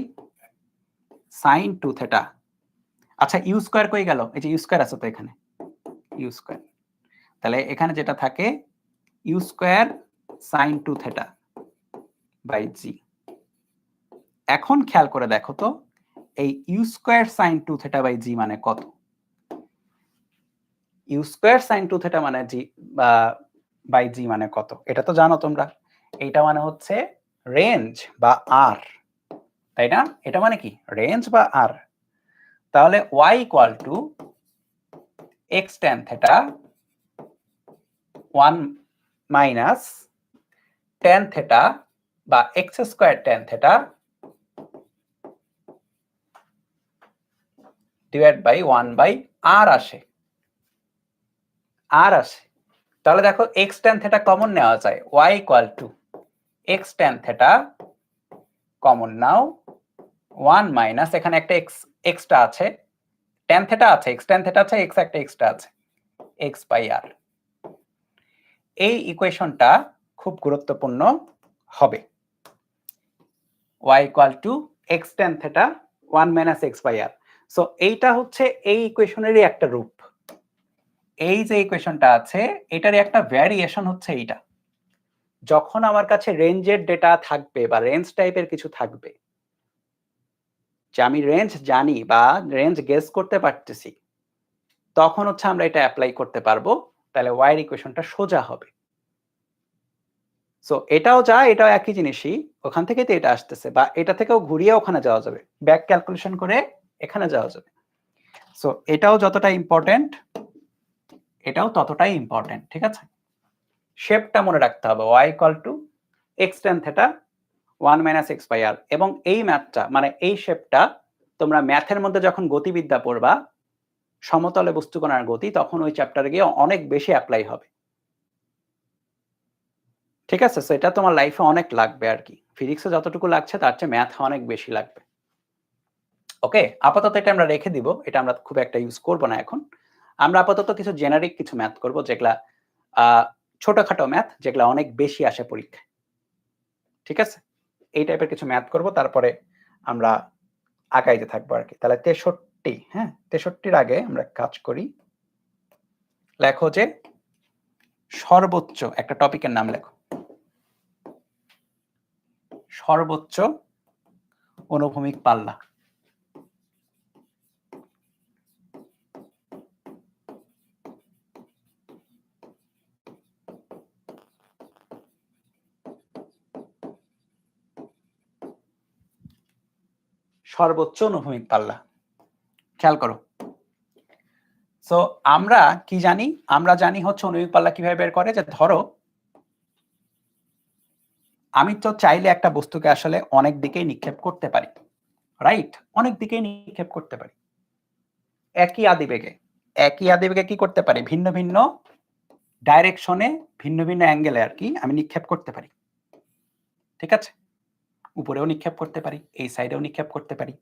sin 2 theta. আচ্ছা ইউ স্কয়ার কই গেল? এই যে ইউ স্কয়ার আছে তো এখানে, ইউ স্কয়ার। তাহলে এখানে যেটা থাকে u square sin 2 theta by g. এখন খেয়াল করে দেখো তো এই u square sin 2 theta by g মানে কত? ইউ স্কয়ার sin 2 থিটা মানে জি বা বাই জি মানে কত? এটা তো জানো তোমরা। এইটা মানে হচ্ছে রেঞ্জ বা আর, তাই না? এটা মানে কি? রেঞ্জ বা আর। তাহলে y equal to x tan theta 1 minus tan theta বা x square tan theta divide by 1 by r আসে, তাহলে দেখো x tan থিটা কমন নেওয়া যায়, y equal to x tan theta common নাও 1 মাইনাস, এখানে একটা এক্সট্রা আছে, tan থিটা আছে, x tan থিটা আছে, x একটা এক্সট্রা আছে, x বাই r। এই ইকুয়েশনটা খুব গুরুত্বপূর্ণ হবে। y equal to x tan theta 1 minus x by r। So এইটা হচ্ছে এই ইকুয়েশনেরই একটা রূপ। এই যে ইকুয়েশনটা আছে এটারই একটা ভ্যারিয়েশন হচ্ছে এইটা। যখন আমার কাছে রেঞ্জের ডেটা থাকবে বা রেঞ্জ টাইপের কিছু থাকবে, যে আমি রেঞ্জ জানি বা রেঞ্জ গেস করতে পারতেছি, তখন হচ্ছে আমরা এটা অ্যাপ্লাই করতে পারবো। তাহলে y এর ইকুয়েশনটা সোজা হবে। সো এটাও এটাও একই জিনিসই, ওখান থেকেই তো এটা আসতেছে, বা এটা থেকেও ঘুরিয়ে ওখানে যাওয়া যাবে, ব্যাক ক্যালকুলেশন করে এখানে যাওয়া যাবে। সো এটাও যতটা ইম্পর্টেন্ট এটাও ততটাই ইম্পর্টেন্ট, ঠিক আছে? শেপটা মনে রাখতে হবে, y equal to x tan theta 1 minus x by r। এবং এই ম্যাথটা মানে এই শেপটা তোমরা ম্যাথের মধ্যে যখন গতিবিদ্যা পড়বা সমতলে বস্তুকণার গতি, তখন ওই চ্যাপ্টারে গিয়ে অনেক বেশি অ্যাপ্লাই হবে। ঠিক আছে? সো এটা তোমার লাইফে অনেক লাগবে আরকি। ফিজিক্সে যতটুকু লাগছে তার চেয়ে ম্যাথে অনেক বেশি লাগবে। ওকে? আপাতত এটা আমরা রেখে দিব। এটা আমরা খুব একটা ইউজ করব না এখন। আমরা আপাতত কিছু জেনারিক কিছু ম্যাথ করব যেগুলা আ ছোটখাটো ম্যাথ যেগুলা অনেক বেশি আসে পরীক্ষায়। ঠিক আছে? এই টাইপের কিছু ম্যাথ করব, তারপরে আমরা আগাইতে থাকবো আরকি। তাহলে ৬৩, হ্যাঁ? ৬৩ র আগে আমরা কাজ করি। লেখো যে সর্বোচ্চ একটা টপিকের নাম লেখো। সর্বোচ্চ অনুভূমিক পাল্লা। সর্বোচ্চ অনুভূমিক পাল্লা। খেয়াল করো। সো আমরা কি জানি? আমরা জানি হচ্ছে অনুভূমিক পাল্লা কিভাবে বের করে, যে ধরো আমি তো চাইলে একটা বস্তুকে আসলে অনেক দিকেই নিক্ষেপ করতে পারি। রাইট? অনেক দিকেই নিক্ষেপ করতে পারি। একই আদিবেগে। একই আদিবেগে কি করতে পারি? ভিন্ন ভিন্ন ডাইরেকশনে, ভিন্ন ভিন্ন অ্যাঙ্গেলে আরকি আমি নিক্ষেপ করতে পারি। ঠিক আছে? উপরেও নিক্ষেপ করতে পারি, এই সাইডেও নিক্ষেপ করতে পারি।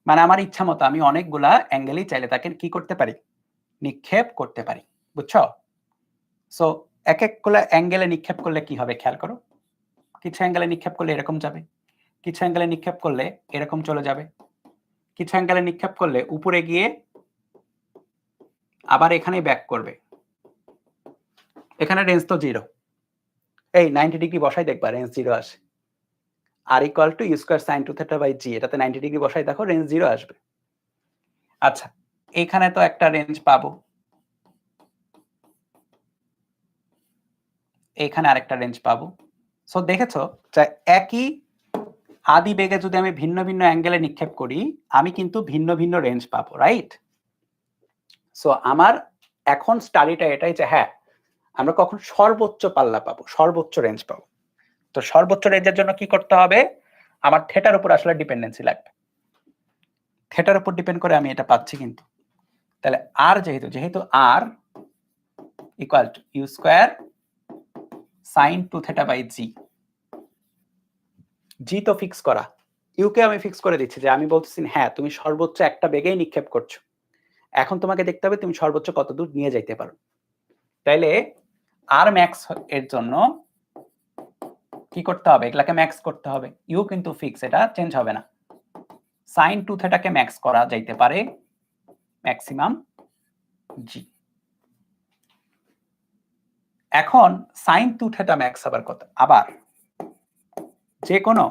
মানে আমার ইচ্ছা মতো আমি অনেকগুলা অ্যাঙ্গেলেই চাইলে তাকে কি করতে পারি? নিক্ষেপ করতে পারি। বুঝছো? সো একেকগুলা অ্যাঙ্গেলে নিক্ষেপ করলে কি হবে খেয়াল করো। কিছু অ্যাঙ্গেলে নিক্ষেপ করলে এরকম যাবে। কিছু অ্যাঙ্গেলে নিক্ষেপ করলে এরকম চলে যাবে। কিছু অ্যাঙ্গেলে নিক্ষেপ করলে উপরে গিয়ে আবার এখানেই ব্যাক করবে। এখানে রেঞ্জ তো 0। এই 90 ডিগ্রি বসাই দেখবা রেঞ্জ 0 আসে। r = u² sin 2θ/g, এটাতে 90 ডিগ্রি বসাই দেখো রেঞ্জ 0 আসবে। আচ্ছা, এখানে তো একটা রেঞ্জ পাবো। এখানে আরেকটা রেঞ্জ পাবো। সো দেখেছো যে একই আদিবেগে যদি আমি ভিন্ন ভিন্ন অ্যাঙ্গেলে নিক্ষেপ করি, আমি কিন্তু ভিন্ন ভিন্ন রেঞ্জ পাবো, রাইট? সো আমার এখন স্টাডিটা এটাই যে হ্যাঁ, আমরা কখন সর্বোচ্চ পাল্লা পাবো, সর্বোচ্চ রেঞ্জ পাবো। তো সর্বোচ্চ রেঞ্জের জন্য কি করতে হবে? আমার থিটার উপর আসলে ডিপেন্ডেন্সি লাগবে। থিটার উপর ডিপেন্ড করে আমি এটা পাচ্ছি কিন্তু। তাহলে r যেহেতু r = u² sin 2θ/g। g তো ফিক্স করা। u কে আমি ফিক্স করে দিচ্ছি, যে আমি বলতেছি হ্যাঁ, তুমি সর্বোচ্চ একটা বেগেই নিক্ষেপ করছো। এখন তোমাকে দেখতে হবে তুমি সর্বোচ্চ কত দূর নিয়ে যাইতে পারো। তাইলে r max এর জন্য কি করতে হবে? এগুলাকে ম্যাক্স করতে হবে। u কিন্তু ফিক্স, এটা চেঞ্জ হবে না। sin 2θ কে ম্যাক্স করা যাইতে পারে ম্যাক্সিমাম g। এখন sin 2θ ম্যাক্স আবার কত? আবার যে কোনো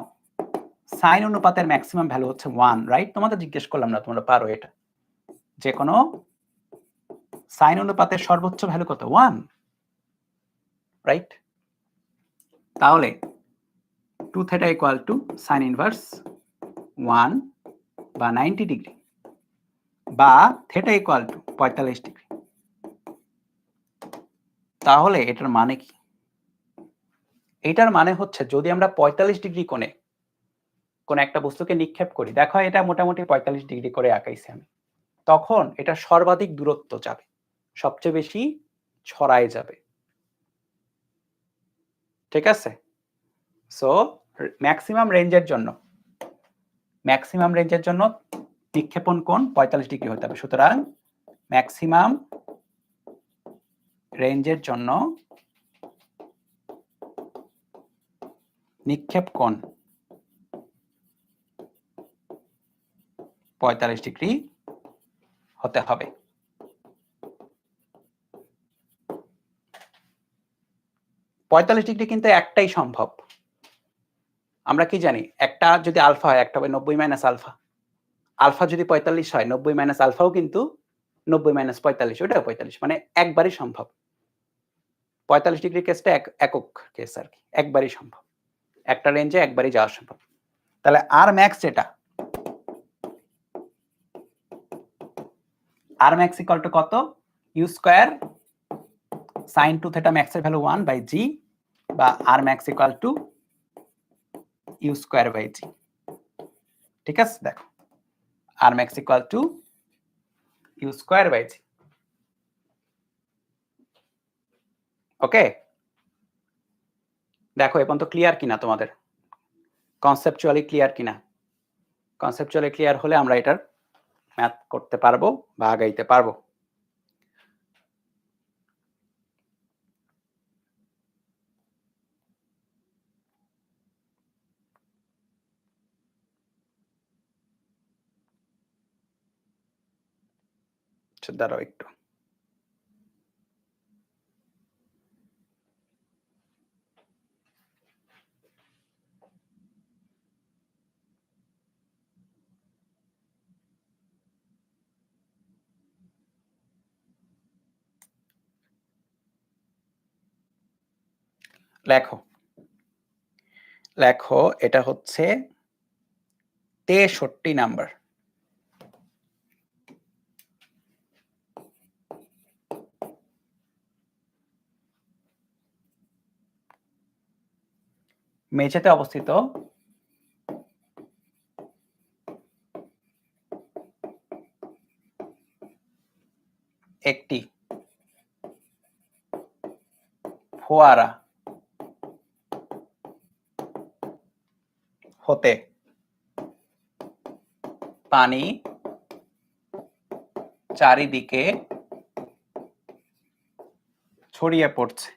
sin অনুপাতের ম্যাক্সিমাম ভ্যালু হচ্ছে 1, রাইট? তোমাদের জিজ্ঞেস করলাম না, তোমরা পারো এটা। যে কোনো sin অনুপাতের সর্বোচ্চ ভ্যালু কত? 1, রাইট? তাহলে 2θ = sin ইনভার্স 1 বা 90 ডিগ্রি, বা θ = 45 ডিগ্রি। তাহলে এটার মানে কি? এটার মানে হচ্ছে যদি আমরা 45 ডিগ্রি কোণে কোন একটা বস্তুকে নিক্ষেপ করি, দেখো এটা মোটামুটি 45 ডিগ্রি করে আঁকাইছি আমি, তখন এটা সর্বাধিক দূরত্ব যাবে, সবচেয়ে বেশি ছড়ায় যাবে। ঠিক আছে? সো ম্যাক্সিমাম রেঞ্জের জন্য নিক্ষেপণ কোণ 45 ডিগ্রি হতে হবে। সুতরাং ম্যাক্সিমাম রেঞ্জের জন্য নিক্ষেপ কোণ 45 ডিগ্রি হতে হবে। পঁয়তাল্লিশ ডিগ্রি কিন্তু একটাই সম্ভব। আমরা কি জানি? একটা যদি আলফা হয়, একটা হবে 90 মাইনাস আলফা। আলফা যদি 45 হয়, 90 মাইনাস আলফাও কিন্তু 90 মাইনাস 45, ওটাও 45, মানে একবারই সম্ভব। 45 ডিগ্রি কেসটা একক কেস আরকি, একবারই সম্ভব। একটা রেঞ্জে একবারই যাওয়া সম্ভব। তাহলে আর ম্যাক্স যেটা, আর ম্যাক্স ইকুয়াল টু কত? ইউ স্কয়ার sin 2θ ম্যাক্স এর ভ্যালু 1/g, বা R max equal to you square by g. ঠিক আছে? দেখো R max equal to you square by g. Okay, দেখো এ পর্যন্ত ক্লিয়ার কিনা তোমাদের, কনসেপচুয়ালি ক্লিয়ার কিনা? কনসেপচুয়ালি ক্লিয়ার হলে আমরা এটার ম্যাথ করতে পারবো বা আগাইতে পারবো। দাঁড়াও একটু, লেখো লেখো এটা হচ্ছে 63 নাম্বার। মেঝেতে অবস্থিত একটি ফোয়ারা হতে পানি চারিদিকে ছড়িয়ে পড়ছে।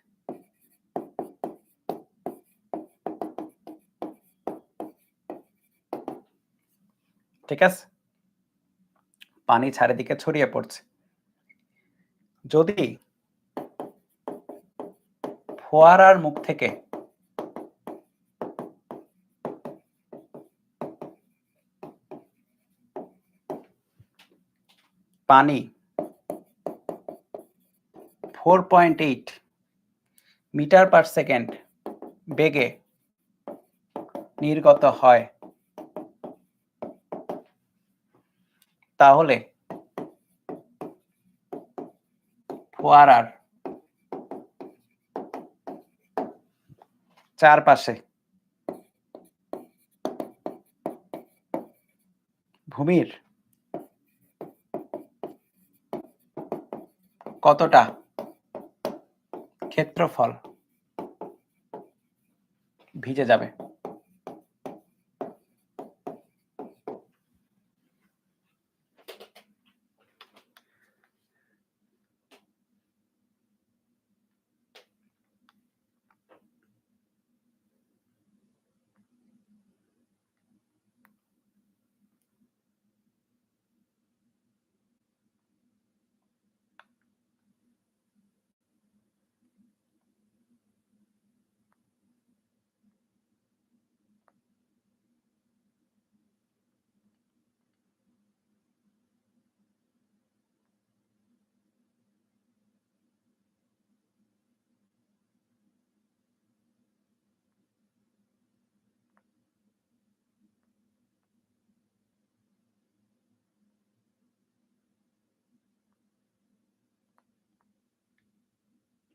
ঠিক আছে, পানি চারিদিকে ছড়িয়ে পড়ছে। যদি ফোয়ারার মুখ থেকে পানি 4.8 মিটার পার সেকেন্ড বেগে নির্গত হয়, তাহলে ফোয়ারার চারপাশে ভূমির কতটা ক্ষেত্রফল ভিজে যাবে?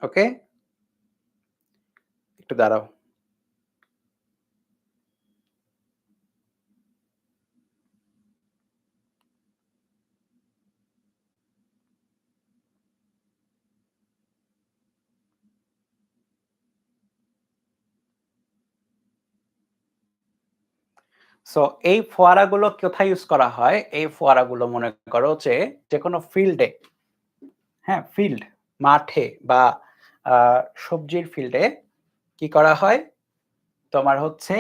ওকে, একটু দাঁড়াও। সো এই ফোয়ারাগুলো কোথায় ইউজ করা হয়? এই ফোয়ারাগুলো মনে করো যে কোনো ফিল্ডে, হ্যাঁ ফিল্ড, মাঠে বা সবজির ফিল্ডে কি করা হয়? তোমার হচ্ছে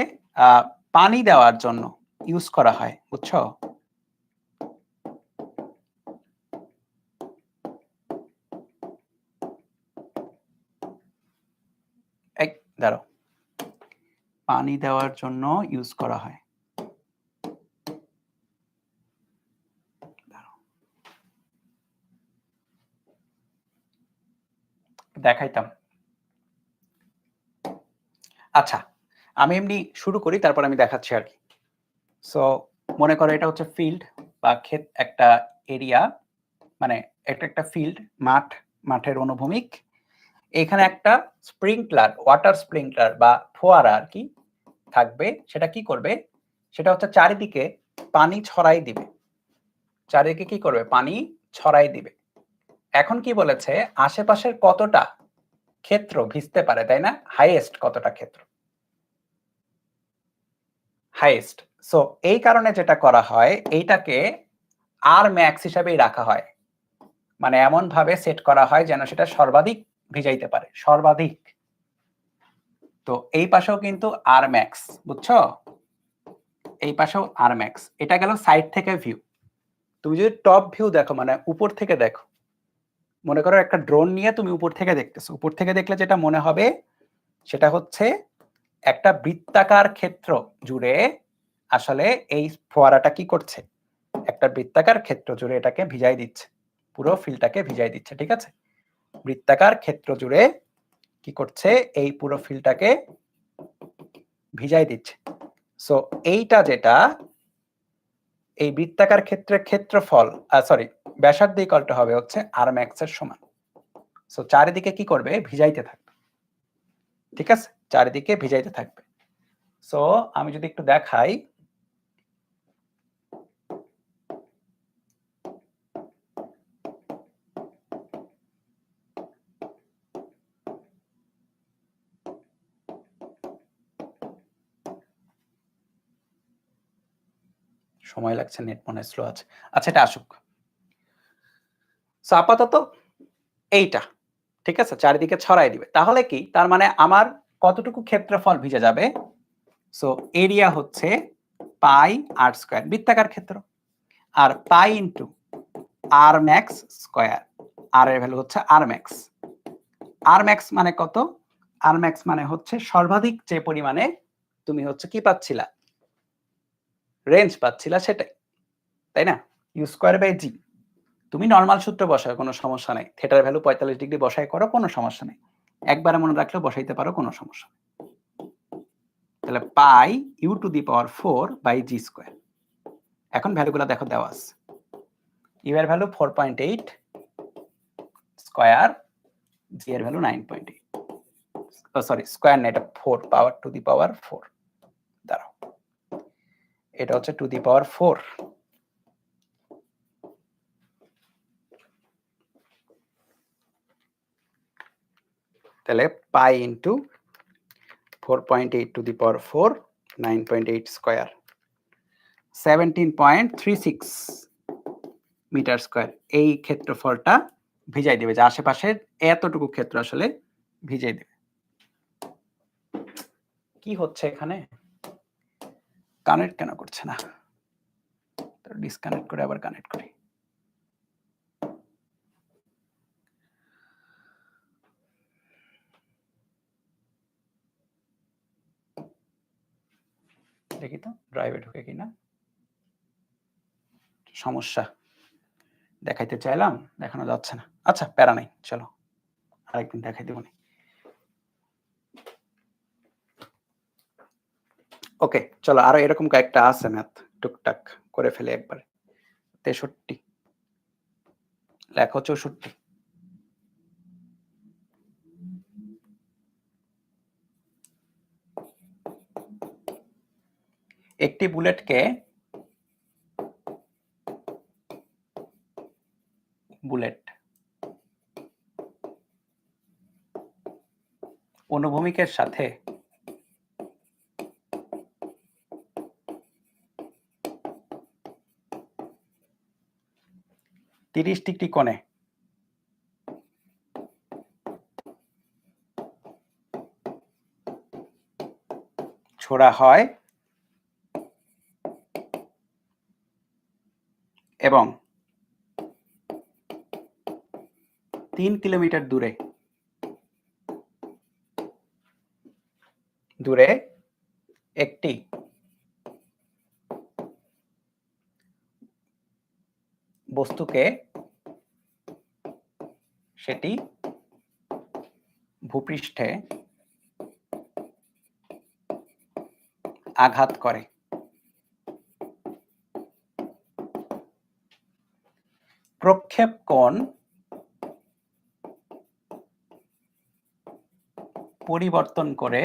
পানি দেওয়ার জন্য ইউজ করা হয়, বুঝছো? এই দাঁড়াও, পানি দেওয়ার জন্য ইউজ করা হয়। দেখাইতাম। আচ্ছা, আমি এমনি শুরু করি, তারপর আমি দেখাচ্ছি আর কি। সো মনে করো এটা হচ্ছে ফিল্ড বা ক্ষেত, একটা এরিয়া, মানে এটা একটা ফিল্ড, মাঠ, মাঠের অনুভূমিক। এখানে একটা স্প্রিংকলার, ওয়াটার স্প্রিংকলার বা ফোয়ারা আর কি থাকবে। সেটা কি করবে? সেটা হচ্ছে চারিদিকে পানি ছড়াই দিবে। চারিদিকে কি করবে? পানি ছড়াই দিবে। এখন কি বলেছে আশেপাশের কতটা ক্ষেত্র ভিজতে পারে, তাই না? হাইয়েস্ট কতটা ক্ষেত্র, হাইয়েস্ট। সো এই কারণে যেটা করা হয় এইটাকে আর ম্যাক্স হিসাবেই রাখা হয়, মানে এমন ভাবে সেট করা হয় যেন সেটা সর্বাধিক ভিজাইতে পারে, সর্বাধিক। তো এই পাশেও কিন্তু আর ম্যাক্স, বুঝছো? এই পাশেও আর ম্যাক্স। এটা গেল সাইড থেকে ভিউ। তুমি যদি টপ ভিউ দেখো, মানে উপর থেকে দেখো, মনে করো একটা ড্রোন নিয়ে তুমি উপর থেকে দেখতেছো, উপর থেকে দেখলে যেটা মনে হবে সেটা হচ্ছে একটা বৃত্তাকার ক্ষেত্র জুড়ে আসলে এই ফোয়ারাটা কি করছে, একটা বৃত্তাকার ক্ষেত্র জুড়ে এটাকে ভিজাই দিচ্ছে, পুরো ফিল্ডটাকে ভিজাই দিচ্ছে, ঠিক আছে? বৃত্তাকার ক্ষেত্র জুড়ে কি করছে, এই পুরো ফিল্ডটাকে ভিজাই দিচ্ছে। সো এইটা যেটা, এই বৃত্তাকার ক্ষেত্রের ক্ষেত্রফল সরি ব্যাসার্ধ ইকুয়ালটা হবে হচ্ছে আর ম্যাক্স এর সমান। সো চারিদিকে কি করবে, ভিজাইতে থাকবে, ঠিক আছে? চারিদিকে ভিজাইতে থাকবে। সো আমি যদি একটু দেখাই, সময় লাগছে, নেট মনে স্লো আছে। আচ্ছা এটা আসুক। সো আপাতত এইটা, ঠিক আছে, চারিদিকে ছড়াই দিবে। তাহলে কি, তার মানে আমার কতটুকু ক্ষেত্রফল ভিজে যাবে? সো এরিয়া হচ্ছে পাই আর স্কয়ার, বৃত্তাকার ক্ষেত্র, আর পাই ইনটু আর ম্যাক্স স্কয়ার। আর এর ভ্যালু হচ্ছে আর ম্যাক্স। আর ম্যাক্স মানে কত? আর ম্যাক্স মানে হচ্ছে সর্বাধিক যে পরিমাণে তুমি হচ্ছে কি পাচ্ছিলা, রেঞ্জ পাচ্ছিলা সেটাই, তাই না? ইউ স্কয়ার বাই জি। তুমি নরমাল সূত্র বসাও, কোনো সমস্যা নাই। থিটার ভ্যালু 45 ডিগ্রি বসাই করো, কোনো সমস্যা নেই। একবারে মনে রাখলেও বসাইতে পারো, কোনো সমস্যা নেই। তাহলে pi u to the power 4 by g square. এখন ভ্যালুগুলো দেখো দেওয়া আছে। ইউ এর ভ্যালু 4.8 স্কয়ার, জি এর ভ্যালু 9.8। সরি স্কয়ার না, এটা 4 পাওয়ার টু দি পাওয়ার 4। দাঁড়াও, এটা হচ্ছে টু দি পাওয়ার 4। তাহলে pi into 4.8 to the power 4, 9.8 square, 17.36 metre square. এই ক্ষেত্রফলটা ভিজাই দেবে, যে আশেপাশের এতটুকু ক্ষেত্র আসলে ভিজাই দেবে। কি হচ্ছে এখানে, কানেক্ট কেন করছে না? ডিসকানেক্ট করে আবার কানেক্ট করি। দেখি তো ড্রাইভে ঢুকে কিনা। সমস্যা, দেখাইতে চাইলাম, দেখানো যাচ্ছে না। আচ্ছা প্যারা নাই, চলো আরেকদিন দেখাই দেবো। ওকে চলো, আরো এরকম কয়েকটা আছে ম্যাথ, টুকটাক করে ফেলে একবার। 63 লেখো, 64। একটি বুলেটকে অনুভূমিকের সাথে 30 ডিগ্রি কোণে ছোড়া হয় এবং 3 কিলোমিটার দূরে একটি বস্তুকে সেটি ভূপৃষ্ঠে আঘাত করে। প্রক্ষেপ কোণ পরিবর্তন করে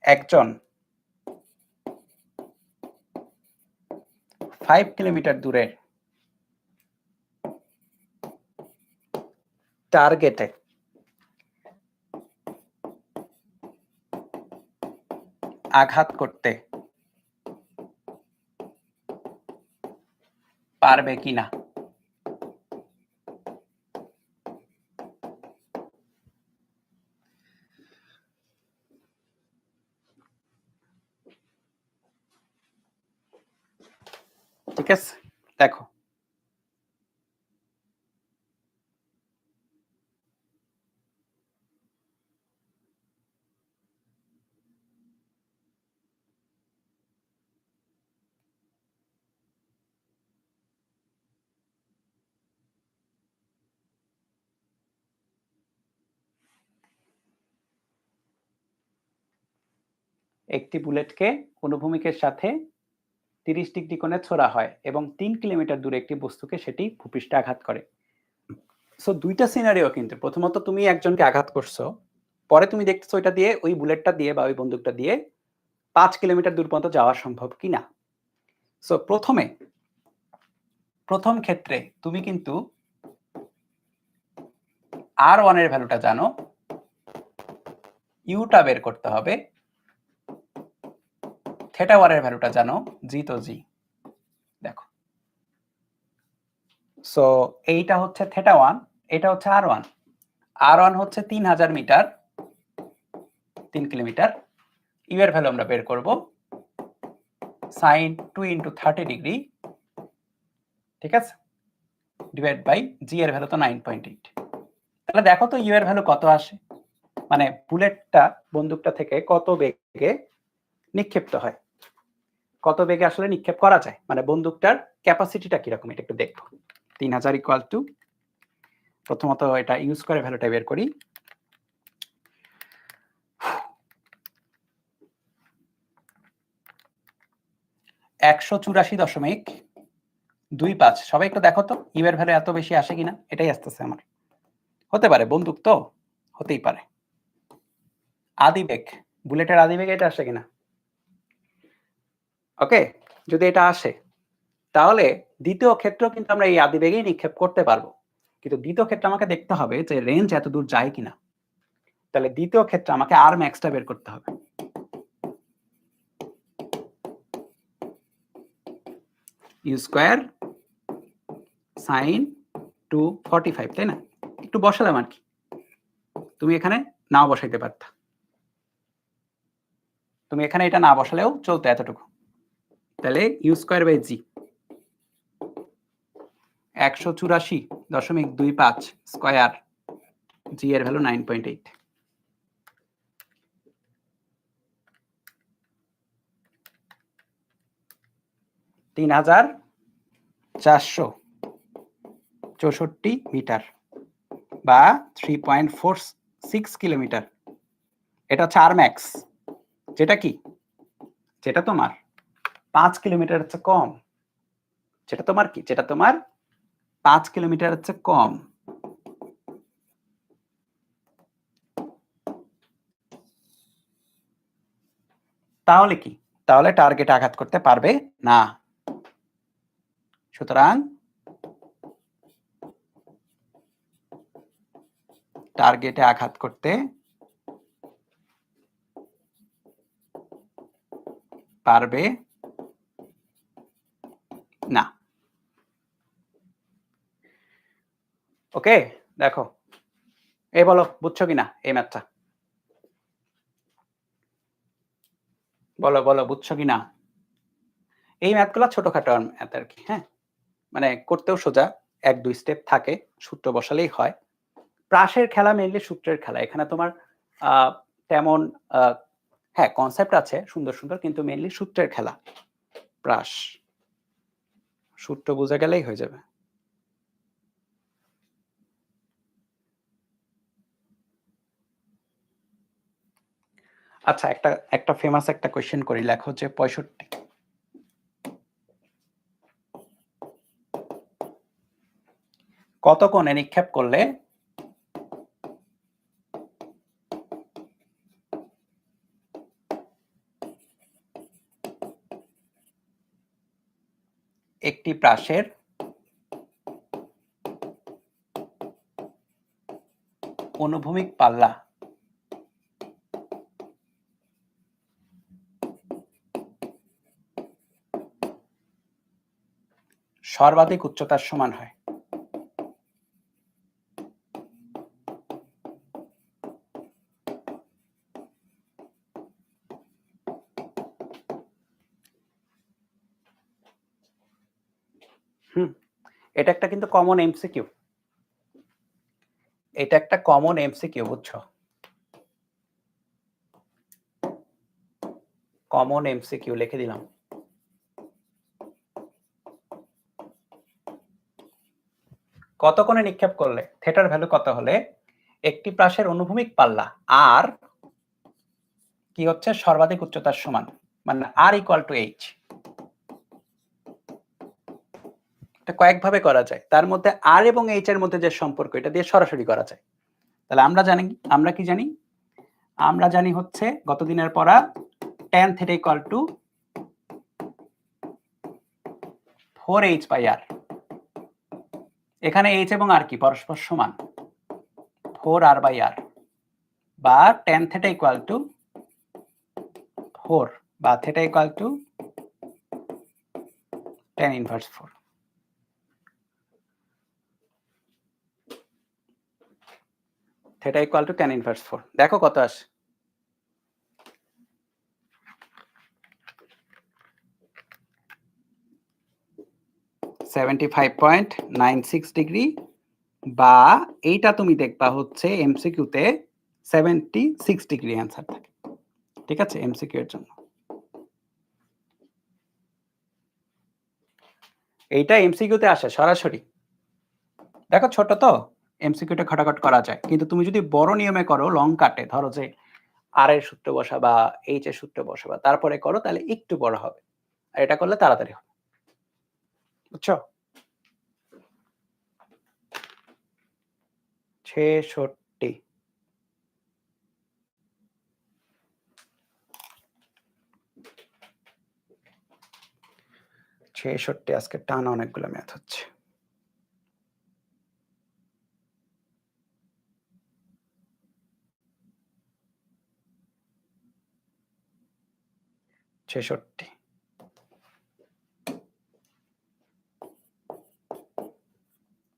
একজন 5 কিলোমিটার দূরের টার্গেটে আঘাত করতে পারবে কিনা। ঠিক আছে, দেখো একটি বুলেটকে অনুভূমিকের সাথে 30 ডিগ্রি কোণে ছোড়া হয় এবং 3 কিলোমিটার দূরে একটি বস্তুকে সেটি ভূপৃষ্ঠে আঘাত করে। সো দুইটা সিনারিও, কিন্তু প্রথমত তুমি একজনকে আঘাত করছো, পরে তুমি দেখতেছো ওইটা দিয়ে, ওই বুলেটটা দিয়ে বা ওই বন্দুকটা দিয়ে 5 কিলোমিটার দূর পর্যন্ত যাওয়া সম্ভব কিনা। সো প্রথম ক্ষেত্রে তুমি কিন্তু R1 এর ভ্যালুটা জানো, ইউটা বের করতে হবে, থিটা 1 এর ভ্যালুটা জানো, জি তো জি। দেখো, সো এইটা হচ্ছে থিটা 1, এটা হচ্ছে R1। R1 হচ্ছে 3000 মিটার, 3 কিলোমিটার। ইউ এর ভ্যালু আমরা বের করব sin 2 × 30 ডিগ্রি, ঠিক আছে, ডিভাইড বাই জি এর ভ্যালু তো 9.8। তাহলে দেখো তো ইউ এর ভ্যালু কত আসে, মানে বুলেটটা বন্দুকটা থেকে কত বেগে নিক্ষেপ্ত হয়, কত বেগে আসলে নিক্ষেপ করা যায়, মানে বন্দুকটার ক্যাপাসিটিটা কিরকম, এটা একটু দেখবো। 3000 ইকুয়াল টু, প্রথমত এটা ইউজ করে ভ্যালুটা বের করি, 184.25। সবাই একটু দেখো তো ইউ এর ভ্যালু এত বেশি আসে কিনা, এটাই আসতেছে আমার। হতে পারে, বন্দুক তো হতেই পারে। আদিবেগ, বুলেটের আদিবেগ এটা আসে কিনা, ওকে, যদি এটা আসে তাহলে দ্বিতীয় ক্ষেত্রেও কিন্তু আমরা এই আদিবেগেই নিক্ষেপ করতে পারবো, কিন্তু দ্বিতীয় ক্ষেত্রে আমাকে দেখতে হবে যে রেঞ্জ এত দূর যায় কিনা। তাহলে দ্বিতীয় ক্ষেত্রে আমাকে আর ম্যাক্সটা বের করতে হবে, ইউ স্কয়ার সাইন 245, তাই না? একটু বসালাম আর কি, তুমি এখানে নাও বসাইতে পারতা, তুমি এখানে এটা না বসালেও চলতো এতটুকু। তাহলে u square by g 184.25 square, g এর ভ্যালু 9.8। 3464 মিটার বা 3.46 কিলোমিটার। এটা হচ্ছে আর ম্যাক্স, যেটা কি, যেটা তোমার 5 কিলোমিটার হচ্ছে কম, যেটা তোমার কি, যেটা তোমার 5 কিলোমিটার হচ্ছে কম। তাহলে কি, তাহলে টার্গেটে আঘাত করতে পারবে না। সুতরাং টার্গেটে আঘাত করতে পারবে না। ওকে, দেখো এই বলো বুঝছো কিনা এই ম্যাথটা, বলো বলো বুঝছো কিনা। এই ম্যাথগুলো ছোটখাটো ম্যাথ আর কি, হ্যাঁ, মানে করতেও সোজা, 1-2 স্টেপ থাকে, সূত্র বসালেই হয়। প্রাসের খেলা মেইনলি সূত্রের খেলা, এখানে তোমার তেমন হ্যাঁ কনসেপ্ট আছে সুন্দর সুন্দর, কিন্তু মেইনলি সূত্রের খেলা। প্রাস সূত্র বুঝে গেলেই হয়ে যাবে। আচ্ছা, একটা একটা ফেমাস একটা কোশ্চেন করি, লেখো যে 65 কত কোণে নিক্ষেপ করলে একটি প্রাসের অনুভূমিক পাল্লা সর্বাধিক উচ্চতার সমান হয়। এটা একটা কিন্তু কমন এমসিকিউ। এটা একটা কমন এমসিকিউ, বুঝছো? কমন এমসিকিউ লিখে দিলাম। কত কোণে নিক্ষেপ করলে থিটার ভ্যালু কত হলে একটি প্রাসের অনুভূমিক পাল্লা আর কি হচ্ছে সর্বাধিক উচ্চতার সমান, মানে আর ইকুয়াল টু এইচ। এটা কয়েকভাবে করা যায়, তার মধ্যে আর এবং এইচ এর মধ্যে যে সম্পর্ক এটা দিয়ে সরাসরি করা যায়। তাহলে আমরা কি জানি? আমরা জানি হচ্ছে গত দিনের পড়া tan theta equal two 4h/r। এখানে h এবং r কি পরস্পর সমান, 4r/r, বা tan থিটা ইকুয়াল টু 4 বা theta equal two tan inverse 4। Theta equal two tan inverse 4। দেখো কত আসে। (75.96 ডিগ্রি) বা এইটা তুমি দেখবা হচ্ছে এমসিকিউতে 76 ডিগ্রি অ্যান্সার থাকে। ঠিক আছে, এমসিকিউ এর জন্য। এইটা এমসিকিউতে আসে সরাসরি। দেখো ছোট তো এমসিকিউটা খটাখট করা যায়, কিন্তু তুমি যদি বড় নিয়মে করো লং কাটে, ধরো যে আর এর সূত্র বসাবা, এইচ এর সূত্র বসাবা, তারপরে করো, তাহলে একটু বড় হবে, আর এটা করলে তাড়াতাড়ি হবে। বুঝছো? 66। আজকে টানা অনেকগুলো ম্যাথ হচ্ছে।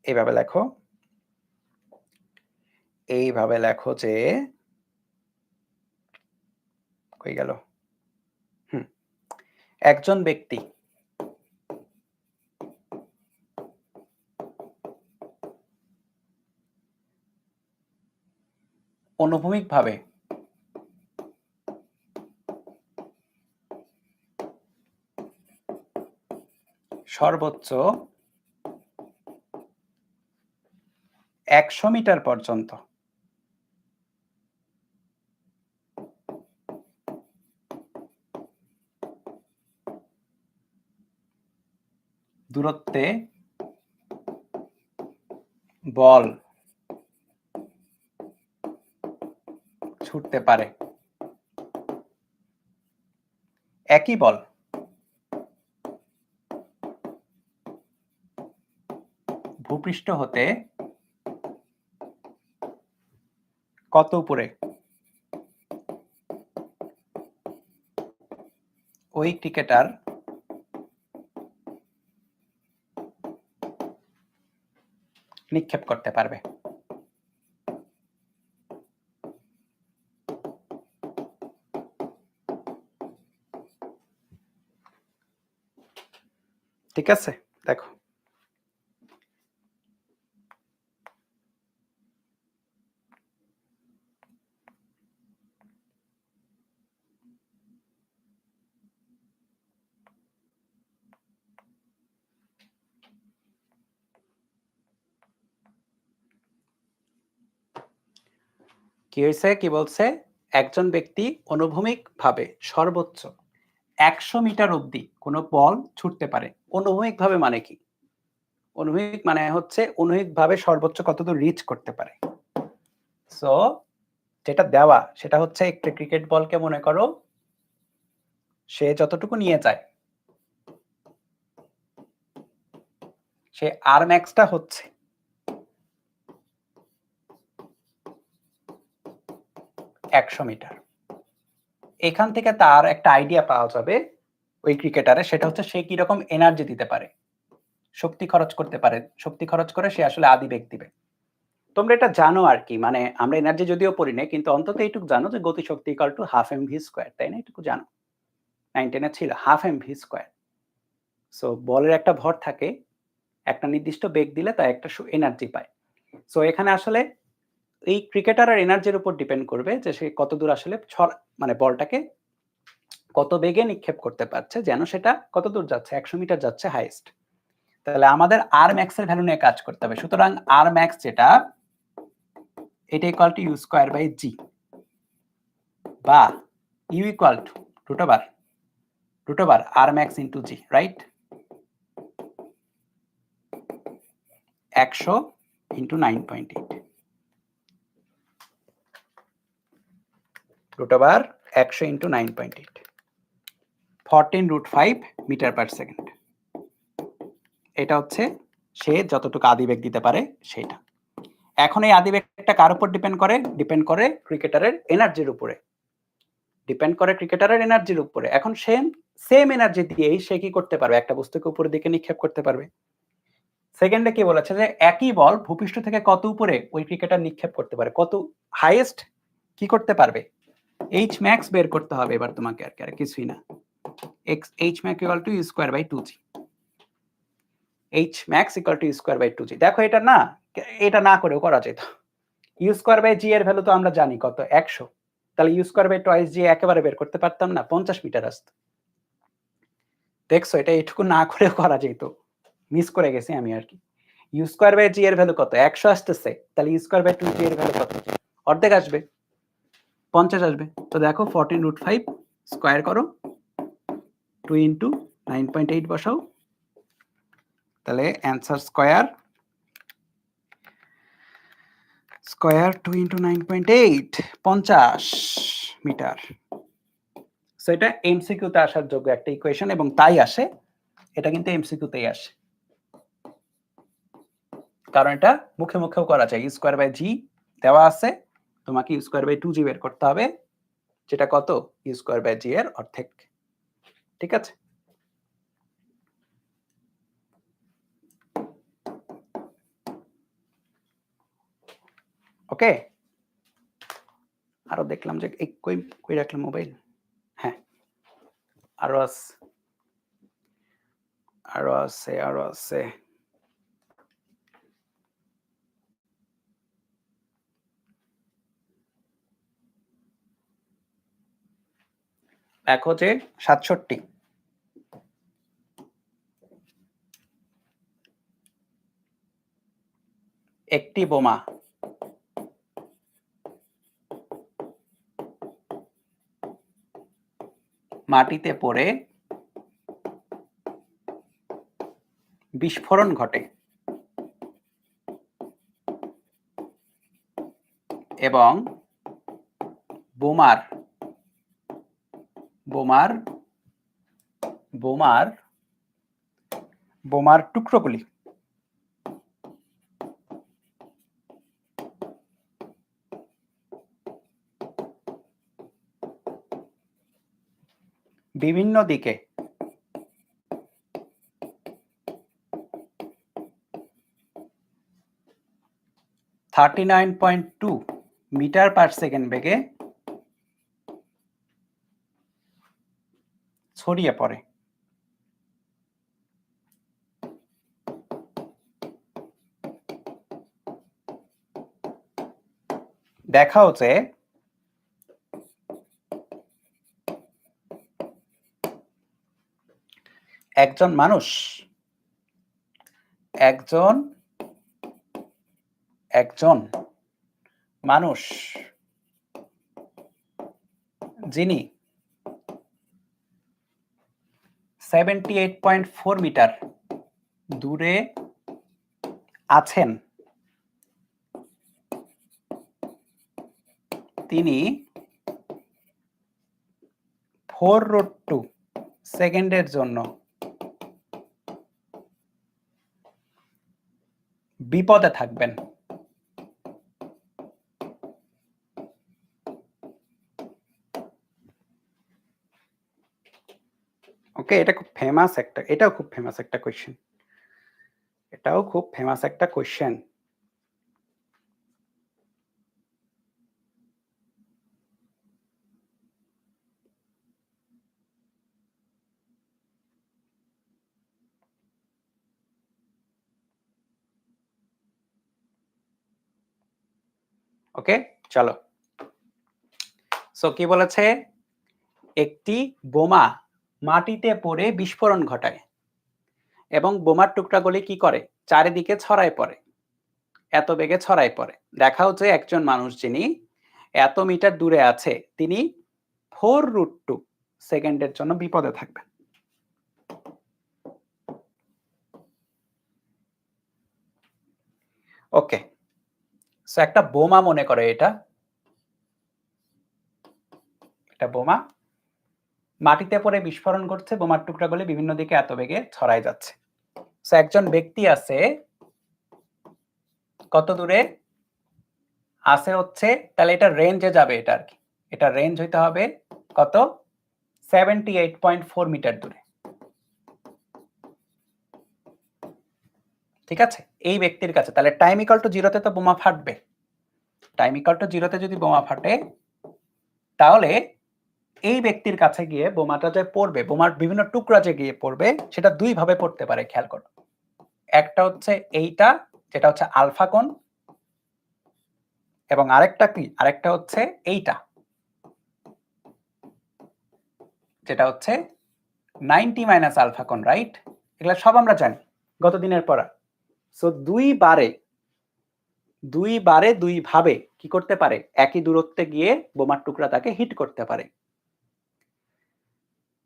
এইভাবে লেখো, এইভাবে লেখো যে কই গেল, একজন ব্যক্তি অনুভূমিকভাবে সর্বোচ্চ 100 মিটার পর্যন্ত দূরত্বে বল ছুটতে পারে। একই বল ভূপৃষ্ঠ হতে কত উপরে ওই ক্রিকেটার নিক্ষেপ করতে পারবে। ঠিক আছে, দেখো কি হয়েছে, কি বলছে, একজন ব্যক্তি অনুভূমিকভাবে সর্বোচ্চ 100 মিটার অবধি কোনো বল ছুটতে পারে। অনুভূমিকভাবে মানে কি? অনুভূমিক মানে হচ্ছে অনুভূমিকভাবে সর্বোচ্চ কতদূর রিচ করতে পারে। সো যেটা দেওয়া সেটা হচ্ছে একটা ক্রিকেট বলকে মনে করো সে যতটুকু নিয়ে যায় সে আর ম্যাক্সটা হচ্ছে একশো মিটার। এখান থেকে তার একটা আইডিয়া পাওয়া যাবে ওই ক্রিকেটারে, সেটা হচ্ছে সে কিরকম এনার্জি দিতে পারে, শক্তি খরচ করতে পারে, শক্তি খরচ করে সে আসলে আদিবেগ দিবে। তোমরা এটা জানো আর কি, মানে আমরা এনার্জি যদিও পড়ি না, কিন্তু অন্তত এইটুকু জানো যে গতিশক্তি equal to half M V square, তাই না? এটুকু জানো, 9-10 ছিল half M V square. So বলের একটা ভর থাকে, একটা নির্দিষ্ট বেগ দিলে তা একটা এনার্জি পায়। সো এখানে আসলে এই ক্রিকেটারের এনার্জির উপর ডিপেন্ড করবে যে সে কতদূর আসলে মানে বলটাকে কত বেগে নিক্ষেপ করতে পারছে, যেন সেটা কতদূর যাচ্ছে, 100 মিটার যাচ্ছে হাইয়েস্ট। তাহলে আমাদের আর ম্যাক্স এর ভ্যালু নিয়ে কাজ করতে হবে। সুতরাং আর ম্যাক্স যেটা, এটা equal to you square by g, বা u equal to root over R max into g, right? 100 into 9.8, root over 100 into 9.8, 14√5 meter per second. এটা হচ্ছে সে যতটুকু আদিবেগ দিতে পারে সেটা। এখন এই আদিবেগটা কার উপর ডিপেন্ড করে? ডিপেন্ড করে ক্রিকেটারের এনার্জির উপরে, এখন সেম এনার্জি দিয়েই সে কি করতে পারবে? একটা বস্তুকে উপরের দিকে নিক্ষেপ করতে পারবে। সেকেন্ডে কি বলেছে যে একই বল ভূপৃষ্ঠ থেকে কত উপরে ওই ক্রিকেটার নিক্ষেপ করতে পারে, কত হাইয়েস্ট কি করতে পারবে, এইচ ম্যাক্স বের করতে হবে এবার তোমাকে, আর কিছুই না। H max equal to you square by 2g, H max equal to you square by 2g। দেখো এটা না করেও করা যেত। ইউ স্কয়ার বাই জি এর ভ্যালু তো আমরা জানি কত, 100। তাহলে ইউ স্কয়ার বাই টুয়াইস জি একেবারে বের করতে পারতাম না, 50 মিটার আসতো। দেখছো, এটা এটুকু না করেও করা যেত, মিস করে গেছি আমি আর কি। ইউ স্কয়ার বাই জি এর ভ্যালু কত, 100 আসতেছে, তাহলে ইউ স্কয়ার বাই 2g এর ভ্যালু কত? অর্ধেক আসবে, 50 আসবে। তো দেখো 14√5 স্কয়ার করো, 2 ইনটু 9.8 বসাও, তাহলে answer square 2 into 9.8, 50 metre. So এটা এমসিকিউ তে আসার যোগ্য একটা ইকুয়েশন, এবং তাই আসে, এটা কিন্তু এমসিকিউ তেই আসে, কারণ এটা মুখে মুখেও করা যায়। ইউ স্কয়ার বাই জি দেওয়া আছে, তোমাকে ইউ স্কয়ার বাই 2g বের করতে হবে, যেটা কত, ইউ স্কয়ার বাই জি এর অর্ধেক। ঠিক আছে? ওকে, আরো দেখলাম যে কই রাখলাম মোবাইল, হ্যাঁ আরো আছে। দেখো যে 67, একটি বোমা মাটিতে পড়ে বিস্ফোরণ ঘটে এবং বোমার টুকরোগুলি বিভিন্ন দিকে 39.2 মিটার পার সেকেন্ড বেগে ছড়িয়ে পড়ে। দেখাও যে একজন মানুষ যিনি 78.4 মিটার দূরে আছেন, তিনি 4√2 সেকেন্ডের জন্য বিপদে থাকবেন। ওকে, এটা খুব ফেমাস একটা, এটাও খুব ফেমাস একটা কোয়েশ্চেন, এটাও খুব ফেমাস একটা কোয়েশ্চেন। ওকে, চলো। সো কি বলেছে, একটি বোমা মাটিতে পড়ে বিস্ফোরণ ঘটায় এবং বোমার টুকরাগুলি কি করে, চারিদিকে ছড়ায় পড়ে, এত বেগে ছড়ায় পড়ে। দেখা হচ্ছে একজন মানুষ যিনি এত মিটার দূরে আছে তিনি 4√2 সেকেন্ডের জন্য বিপদে থাকবেন। ওকে, সো একটা বোমা মনে করে, এটা বোমা মাটিতে পড়ে বিস্ফোরণ ঘটছে, বোমার টুকরাগুলি বিভিন্ন দিকে এত বেগে ছড়ায় যাচ্ছে। সো একজন ব্যক্তি আছে কত দূরে আছে হচ্ছে, তাহলে এটা রেঞ্জে যাবে, এটা আর কি, এটা রেঞ্জ হইতে হবে কত, 78.4 মিটার দূরে। ঠিক আছে, এই ব্যক্তির কাছে, তাহলে টাইম ইকুয়াল টু 0 তে তো বোমা ফাটবে, টাইম ইকুয়াল টু 0 তে যদি বোমা ফাটে তাহলে এই ব্যক্তির কাছে গিয়ে বোমাটা যে পড়বে, বোমার বিভিন্ন টুকরা যে গিয়ে পড়বে, সেটা দুই ভাবে পড়তে পারে, খেয়াল করো। একটা হচ্ছে এইটা, যেটা হচ্ছে আলফা কোণ, এবং আরেকটা কি, আরেকটা হচ্ছে এইটা, যেটা হচ্ছে 90 মাইনাস আলফা কোণ, রাইট? এগুলো সব আমরা জানি গত দিনের পড়া। সো দুই বারে দুই ভাবে কি করতে পারে, একই দূরত্বে গিয়ে বোমার টুকরা তাকে হিট করতে পারে।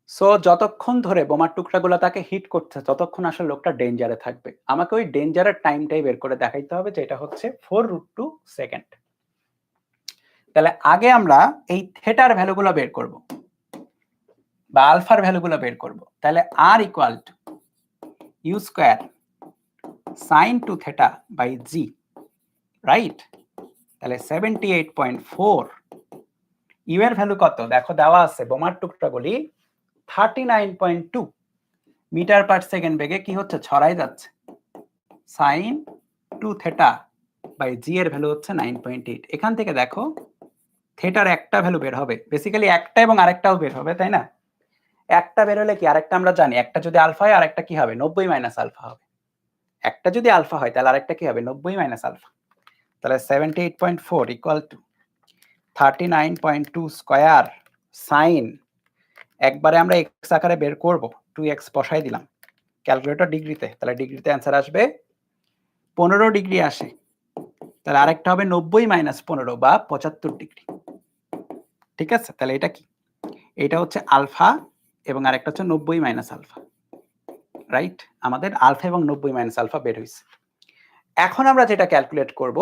সো যতক্ষণ ধরে বোমার টুকরাগুলো তাকে হিট করছে ততক্ষণ আসলে লোকটা ডেঞ্জারে থাকবে। আমাকে ওই ডেঞ্জারের টাইমটাই বের করে দেখাইতে হবে, যে এটা হচ্ছে 4√2 সেকেন্ড। তাহলে আগে আমরা এই থেটার ভ্যালুগুলো বের করব বা আলফার ভ্যালুগুলো বের করব। তাহলে r equal to you square sin 2 theta by G, right? তাহলে 78.4, ইউ এর ভ্যালু কত দেখো দেওয়া আছে, বোমার টুকরাগুলি 39.2 মিটার পার সেকেন্ড বেগে কি হচ্ছে, ছড়াই যাচ্ছে। sin 2 থেটা বাই জি এর ভ্যালু হচ্ছে 9.8। এখান থেকে দেখো থেটার একটা ভ্যালু বের হবে, বেসিক্যালি একটা এবং আরেকটাও বের হবে, তাই না? একটা বের হলে কি, আরেকটা আমরা জানি, একটা যদি আলফা হয় আরেকটা কি হবে, 90 মাইনাস আলফা হবে। একটা যদি আলফা হয় তাহলে আরেকটা কি হবে, 90 মাইনাস আলফা। তাহলে 78.4 ইকুয়াল টু 39.2 স্কয়ার সাইন, একবারে আমরা এক্স আকারে বের করব, 2x বসাই দিলাম ক্যালকুলেটর ডিগ্রিতে, তাহলে ডিগ্রিতে অ্যান্সার আসবে 15 ডিগ্রি আসে। তাহলে আরেকটা হবে 90 মাইনাস 15 বা 75 ডিগ্রি। ঠিক আছে, তাহলে এটা কি, এটা হচ্ছে আলফা এবং আরেকটা হচ্ছে 90 মাইনাস আলফা, রাইট? আমাদের আলফা এবং 90 মাইনাস আলফা বের হয়েছে। এখন আমরা যেটা ক্যালকুলেট করব,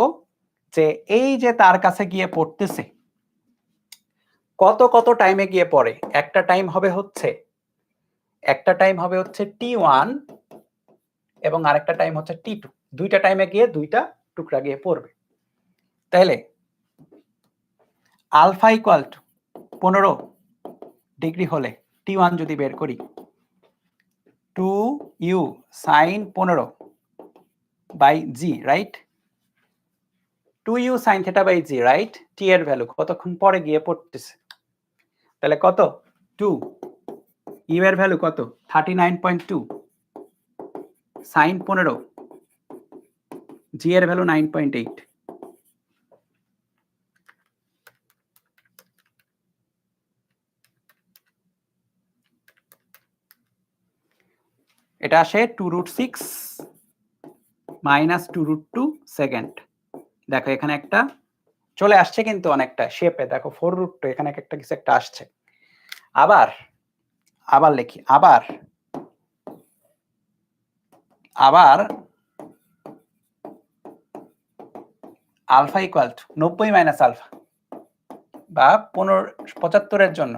যে এই যে তার কাছে গিয়ে পড়তেছে কত কত টাইমে গিয়ে পড়ে, একটা টাইম হবে হচ্ছে t1 এবং আরেকটা টাইম হচ্ছে t2, দুইটা টাইমে গিয়ে দুইটা টুকরা গিয়ে পড়বে। তাহলে আলফা ইকুয়াল টু 15 ডিগ্রি হলে t1 যদি বের করি, 2u sin 15 by G, right? 2u sin theta by G, right? t এর ভ্যালু কতক্ষণ পরে গিয়ে পড়তেছে, তাহলে কত, 2, u এর ভ্যালু কত, 39.2 sin 15, g এর ভ্যালু 9.8। এটা আসে 2√6 মাইনাস 2√2 সেকেন্ড। দেখো এখানে একটা চলে আসছে কিন্তু অনেকটা শেপে, দেখো 4√2, এখানে একটা কিছু একটা আসছে। আবার লিখি, আবার alpha equal to 90 minus alpha বা 75 এর জন্য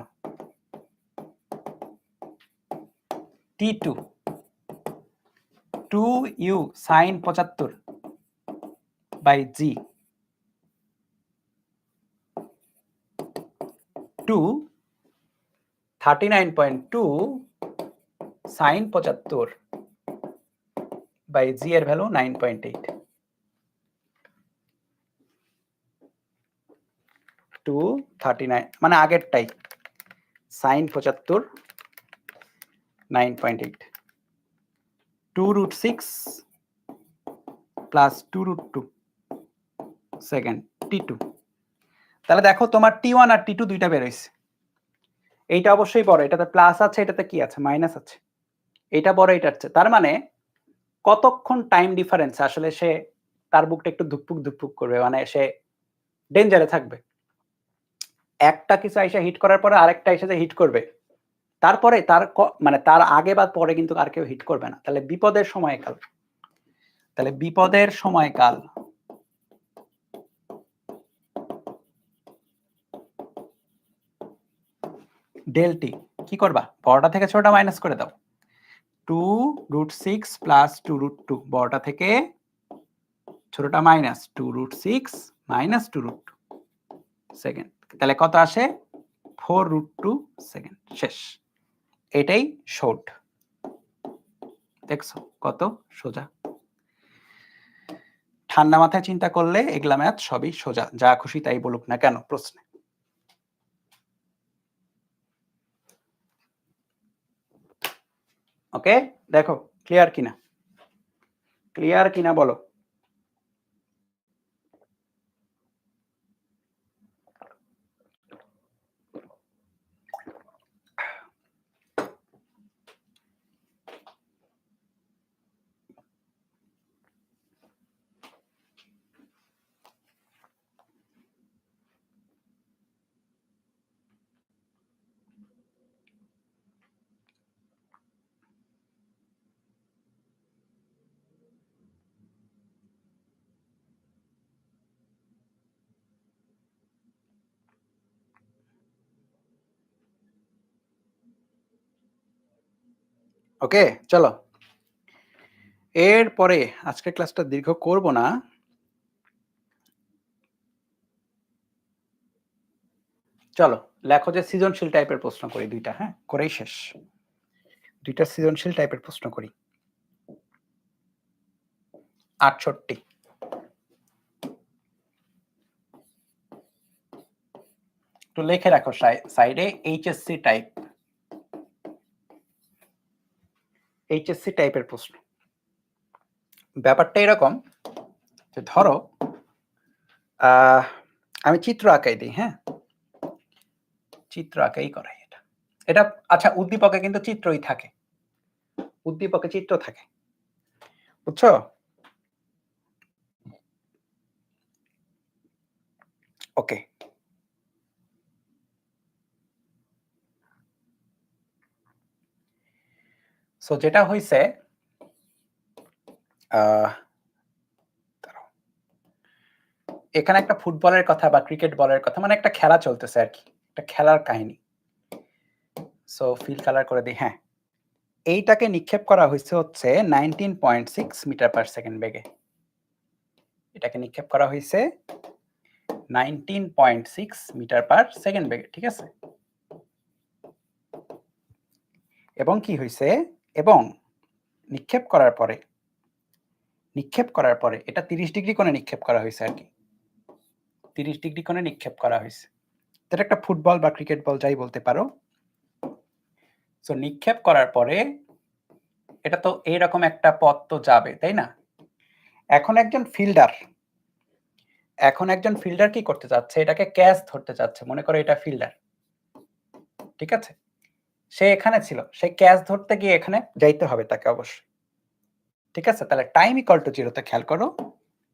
t2 2u sin 75 by g to 39.2 sine 75 by g এর ভ্যালু 9.8 টু 39 মানে আগেরটাই সাইন 75 9.8 2√6 প্লাস 2√2 সেকেন্ড T2 তাহলে দেখো তোমার T1 আর T2 দুইটা বের হইছে এইটা অবশ্যই বড় এটাতে প্লাস আছে এটাতে কি আছে মাইনাস আছে এটা বড় এটা আছে তার মানে কতক্ষণ টাইম ডিফারেন্স আসলে সে তার বুকটা একটু ধুকপুক করবে মানে সে ডেঞ্জারে থাকবে একটা কিছু আইসা হিট করার পরে আরেকটা এসে হিট করবে তারপরে তার মানে তার আগে বা পরে কিন্তু আর কেউ হিট করবে না তাহলে বিপদের সময়কাল ডেলটি কি করবা বড়টা থেকে ছোটটা মাইনাস করে দাও 2√6 প্লাস 2√2 বড়টা থেকে ছোটটা মাইনাস 2√6 মাইনাস 2√2 সেকেন্ড তাহলে কত আসে 4√2 সেকেন্ড শেষ এটাই শর্ট দেখছো কত সোজা ঠান্ডা মাথায় চিন্তা করলে এগুলা ম্যাথ সবই সোজা যা খুশি তাই বলুক না কেন প্রশ্নে ওকে দেখো ক্লিয়ার কিনা বলো ওকে চলো এরপরে আজকের ক্লাসটা দীর্ঘ করব না চলো লেখো যে সৃজনশীল টাইপের প্রশ্ন করি দুইটা হ্যাঁ করেই শেষ দুইটা সৃজনশীল টাইপের প্রশ্ন করি 68 একটু লিখে রাখো সাইডে এইচএসসি টাইপের প্রশ্ন ব্যাপারটা এরকম যে ধরো আমি চিত্র আঁকাই দিই হ্যাঁ চিত্র আঁকাই করাই এটা আচ্ছা উদ্দীপকে কিন্তু চিত্রই থাকে উদ্দীপকে চিত্র থাকে বুঝছো ওকে সো যেটা হইছে এখানে একটা ফুটবলের কথা বা ক্রিকেট বলের কথা মানে একটা খেলা চলতেছে আর কি একটা খেলার কাহিনী সো ফিল কালার করে দিই হ্যাঁ এইটাকে নিক্ষেপ করা হয়েছে হচ্ছে 19.6 মিটার পার সেকেন্ড বেগে এটাকে নিক্ষেপ করা হয়েছে 19.6 মিটার পার সেকেন্ড বেগে ঠিক আছে এবং কি হয়েছে এবং নিক্ষেপ করার পরে এটা 30 ডিগ্রি কোণে নিক্ষেপ করা হয়েছে আর কি 30 ডিগ্রি কোণে নিক্ষেপ করা হয়েছে এটা একটা ফুটবল বা ক্রিকেট বল যাই বলতে পারো সো নিক্ষেপ করার পরে এটা তো এইরকম একটা পথ তো যাবে তাই না এখন একজন ফিল্ডার কি করতে চাচ্ছে এটাকে ক্যাচ ধরতে চাচ্ছে মনে করো এটা ফিল্ডার ঠিক আছে সে এখানে ছিল সে ক্যাচ ধরতে গিয়ে এখানে যাইতে হবে তাকে অবশ্যই ঠিক আছে তাহলে টাইম ইকুয়াল টু 0 তে খেয়াল করো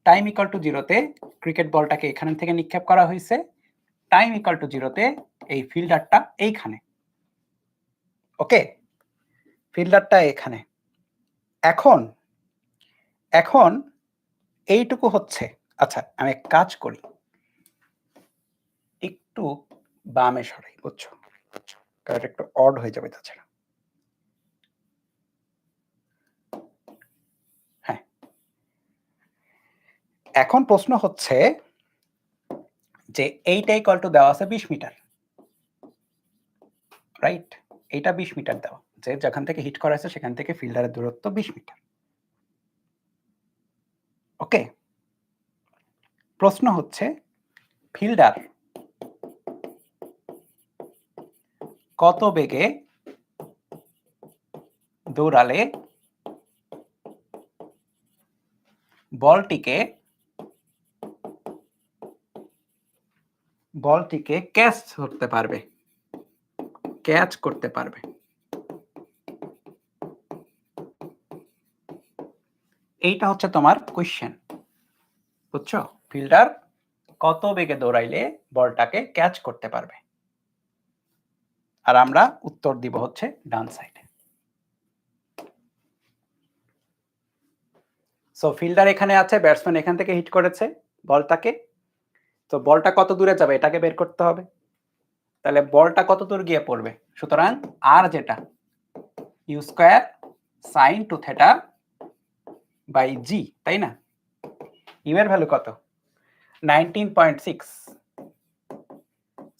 টাইম ইকুয়াল টু 0 তে ক্রিকেট বলটাকে এখান থেকে নিক্ষেপ করা হয়েছে টাইম ইকুয়াল টু 0 তে এই ফিল্ডারটা এইখানে ওকে ফিল্ডারটা এখানে এখন এইটুকু হচ্ছে আচ্ছা আমি এক কাজ করি একটু বামে সরাই বুঝছো কারণ একটু অড হয়ে যাবে তাছাড়া হ্যাঁ এখন প্রশ্ন হচ্ছে যে এইটা ইকুয়াল টু দেওয়া আছে 20 মিটার, রাইট? এইটা 20 মিটার দেওয়া, যে যেখান থেকে হিট করা আছে সেখান থেকে ফিল্ডারের দূরত্ব 20 মিটার। ওকে, প্রশ্ন হচ্ছে ফিল্ডার কত বেগে দৌড়ালে বলটিকে ক্যাচ করতে পারবে, ক্যাচ করতে পারবে। এইটা হচ্ছে তোমার কোশ্চেন, বুঝছো? ফিল্ডার কত বেগে দৌড়াইলে বলটাকে ক্যাচ করতে পারবে, আর আমরা উত্তর দিব হচ্ছে ডান সাইডে। সো ফিল্ডার এখানে আছে, ব্যাটসম্যান এখান থেকে হিট করেছে বলটাকে, তো বলটা কত দূরে যাবে এটাকে বের করতে হবে। তাহলে বলটা কত দূর গিয়ে পড়বে, সুতরাং আর যেটা u square sine 2 theta by g, তাই না? ইউ এর ভ্যালু কত? 19.6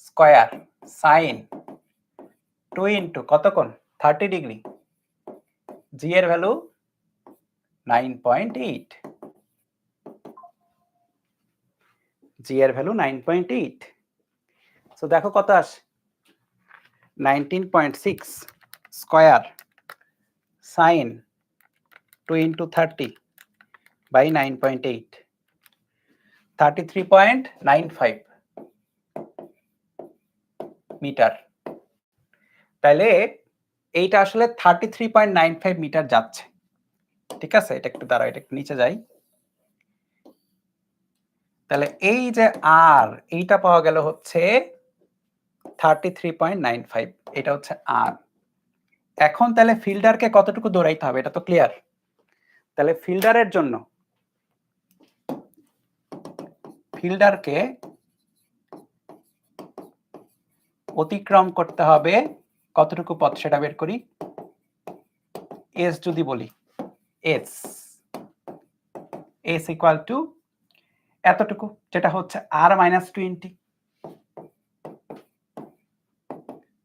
স্কয়ার সাইন 2 ইনটু কত কোণ? 30 ডিগ্রি। জি এর ভ্যালু 9.8, জি এর ভ্যালু 9.8। সো দেখো কত আসে, 19.6 square sine 2 into 30 by 9.8, 33.95 metre. তাহলে এইটা আসলে 33.95 মিটার যাচ্ছে, ঠিক আছে? এটা একটু দাঁড়াও, এটা একটু নিচে যাই। তাহলে এই যে আর, এইটা পাওয়া গেল হচ্ছে 33.95, এটা হচ্ছে আর। এখন তাহলে ফিল্ডারকে কতটুকু দৌড়াইতে হবে এটা তো ক্লিয়ার। তাহলে ফিল্ডারের জন্য ফিল্ডারকে অতিক্রম করতে হবে কতটুকু পথ সেটা বের করি। এস যদি বলি, এস ইকুয়াল টু এতটুকু, যেটা হচ্ছে আর মাইনাস 20,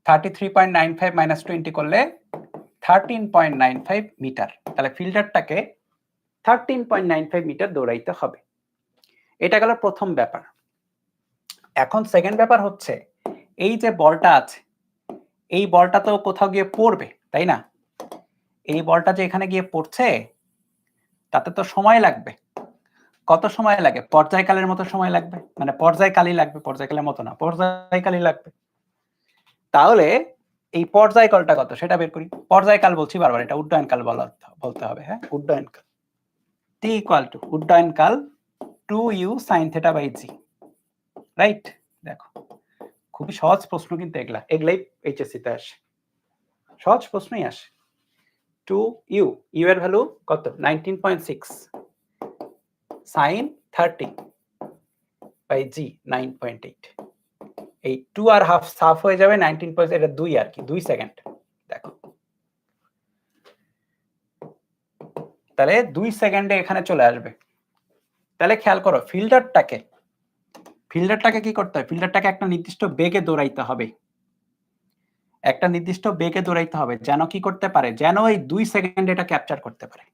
33.95 মাইনাস 20 করলে 13.95 মিটার। তাহলে ফিল্ডারটাকে 13.95 মিটার দৌড়াইতে হবে। এটা গেল প্রথম ব্যাপার। এখন সেকেন্ড ব্যাপার হচ্ছে এই যে বলটা আছে, এই বলটা তো কোথাও গিয়ে পড়বে, তাই না? এই বলটা যে এখানে গিয়ে পড়ছে তাতে তো সময় লাগবে। কত সময় লাগে? পর্যায়কালের মতো সময় লাগবে, মানে পর্যায়কালই লাগবে, পর্যায়কালের মতো না, পর্যায়কালই লাগবে। তাহলে এই পর্যায়কালটা কত সেটা বের করি। পর্যায়কাল বলছি বারবার, এটা উড্ডয়নকাল বলতে হবে, হ্যাঁ, উড্ডয়নকাল। টি ইকুয়াল টু উড্ডয়নকাল 2u sin θ by G, right? দেখো খুবই সহজ প্রশ্ন, কিন্তু এগুলাই এইচএসসি তে আসে, সহজ প্রশ্নই আসে। 2u, ইউ এর ভ্যালু কত? 19.6 sin 30 বাই জি 9.8। এই 2 আর হাফ সাফ হয়ে যাবে 19, এটা 2 আর কি, 2 সেকেন্ড। দেখো তাহলে 2 সেকেন্ডে এখানে চলে আসবে। তাহলে খেয়াল করো ফিল্ডারটাকে কি করতে হবে? ফিল্ডারটাকে একটা নির্দিষ্ট বেগে দৌড়াইতে হবে, একটা নির্দিষ্ট বেগে দৌড়াইতে হবে, যেন কি করতে পারে, যেন এই 2 সেকেন্ড এটা ক্যাপচার করতে পারে।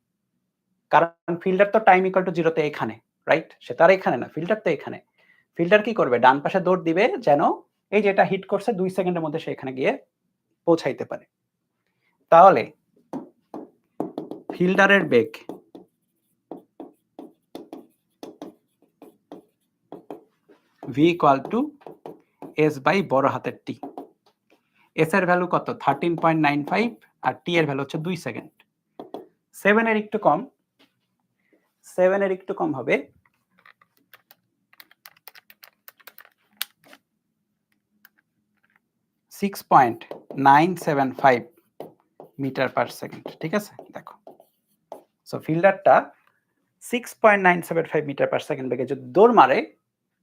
কারণ ফিল্ডার তো টাইম ইকুয়াল টু 0 তে এখানে, রাইট? সে তার এখানে না, ফিল্ডার তো এখানে। ফিল্ডার কি করবে? ডান পাশে দৌড় দিবে, যেন এই যেটা হিট করছে 2 সেকেন্ডের মধ্যে সে এখানে গিয়ে পৌঁছাইতে পারে। তাহলে ফিল্ডারের বেগ v equal to s by বড় হাতের টি। s এর ভ্যালু কত? 13.95 আর t এর ভ্যালু হচ্ছে 2 সেকেন্ড। 7 এর একটু কম, 7 এর একটু কম হবে 6.975 মিটার পার সেকেন্ড, ঠিক আছে? দেখো সো ফিল্ডারটা 6.975 মিটার পার সেকেন্ড বেগে যদি দৌড় মারে,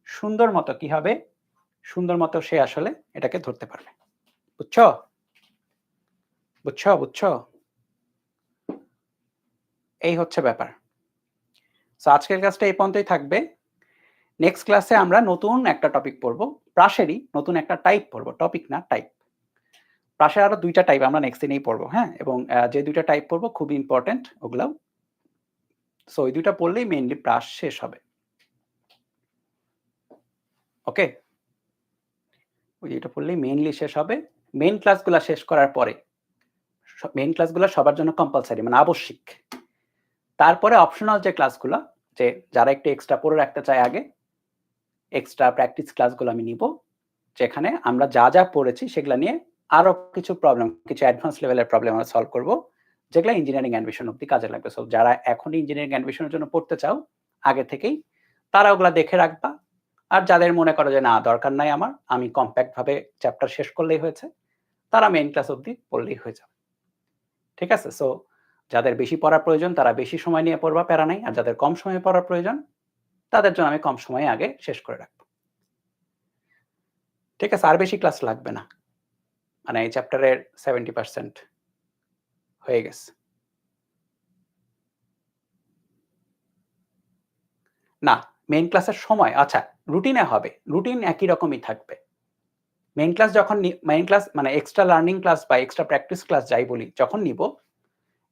সুন্দর মতো কি হবে? সুন্দর মতো সে আসলে এটাকে ধরতে পারবে। বুঝছো? এই হচ্ছে ব্যাপার। সো আজকের ক্লাসটা এই পর্যন্তই থাকবে। নেক্সট ক্লাসে আমরা নতুন একটা টপিক পড়ব। প্রাসেরই নতুন একটা টাইপ পড়ব, টপিক না টাইপ। প্রাসের আরো ২ টা টাইপ আমরা নেক্সট দিনেই পড়ব, হ্যাঁ? এবং যে ২ টা টাইপ পড়ব খুব ইম্পোর্টেন্ট ওগুলাও। সো ওই ২ টা পড়লেই মেইনলি প্রাস শেষ হবে। ওকে? ওই ২ টা পড়লেই মেইনলি শেষ হবে। মেইন ক্লাসগুলা শেষ করার পরে মেইন ক্লাসগুলা সবার জন্য কম্পালসরি মানে আবশ্যিক। তারপরে অপশনাল যে ক্লাসগুলা, যে যারা একটু এক্সট্রা পড়ে রাখতে চায় আগে, এক্সট্রা প্র্যাকটিস ক্লাসগুলো আমি নিব। যেখানে আমরা যা, যা পড়েছি সেগুলা নিয়ে আরো কিছু প্রবলেম, কিছু অ্যাডভান্স লেভেলের প্রবলেম আমরা সলভ করব। যেগুলা ইঞ্জিনিয়ারিং অ্যাডমিশন অব্দি কাজে লাগবে। সো যারা এখনই ইঞ্জিনিয়ারিং অ্যাডমিশনের জন্য পড়তে চাও আগে থেকেই, তারা ওগুলা দেখে রাখবা। আর যাদের মনে করো যে না দরকার নাই আমার, আমি কম্প্যাক্ট ভাবে চ্যাপ্টার শেষ করলেই হয়েছে, তারা মেইন ক্লাস অব্দি পড়লেই হয়ে যাবে। ঠিক আছে? সো যাদের বেশি পড়ার প্রয়োজন তারা বেশি সময় নিয়ে পড়বা, প্যারা নাই। আর যাদের কম সময়ে পড়ার প্রয়োজন তাদের জন্য আমি কম সময়ে আগে শেষ করে রাখবো। ঠিক আছে? আর বেশি ক্লাস লাগবে না। মানে এই চ্যাপ্টারের 70% হয়ে গেছে। না, মেইন ক্লাসের সময় আচ্ছা রুটিনে হবে। রুটিন একই রকমই থাকবে। মেইন ক্লাস যখন মেইন ক্লাস মানে এক্সট্রা লার্নিং ক্লাস বা এক্সট্রা প্র্যাকটিস ক্লাস যাই বলি যখন নিব,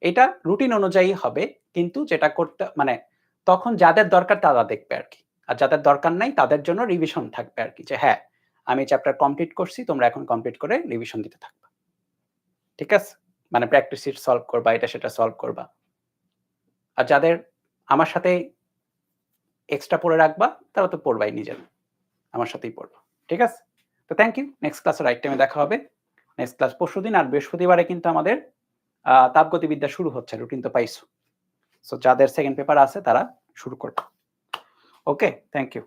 এটা রুটিন অনুযায়ী হবে। কিন্তু যেটা করতে মানে তখন যাদের দরকার তারা দেখবে আরকি। আর যাদের দরকার নাই তাদের জন্য রিভিশন থাকবে আরকি যে হ্যাঁ, আমি চ্যাপ্টার কমপ্লিট করছি, তোমরা এখন কমপ্লিট করে রিভিশন দিতে থাকবা। ঠিক আছে? মানে প্র্যাকটিস শিট সলভ করবা, এটা সেটা সলভ করবা। আর যাদের আমার সাথে এক্সট্রা পড়ে রাখবা, তারা তো পড়বাই নিজেরা। আমার সাথেই পড়বা। ঠিক আছে? তো থ্যাংক ইউ। নেক্সট ক্লাসে রাইট টাইমে দেখা হবে। নেক্সট ক্লাস পরশুদিন আর বৃহস্পতিবারে কিন্তু আমাদের তাপগতিবিদ্যা শুরু হচ্ছে। রুটিন তো পাইছো। সো যাদের সেকেন্ড পেপার আছে তারা শুরু করবা। ওকে? Thank you.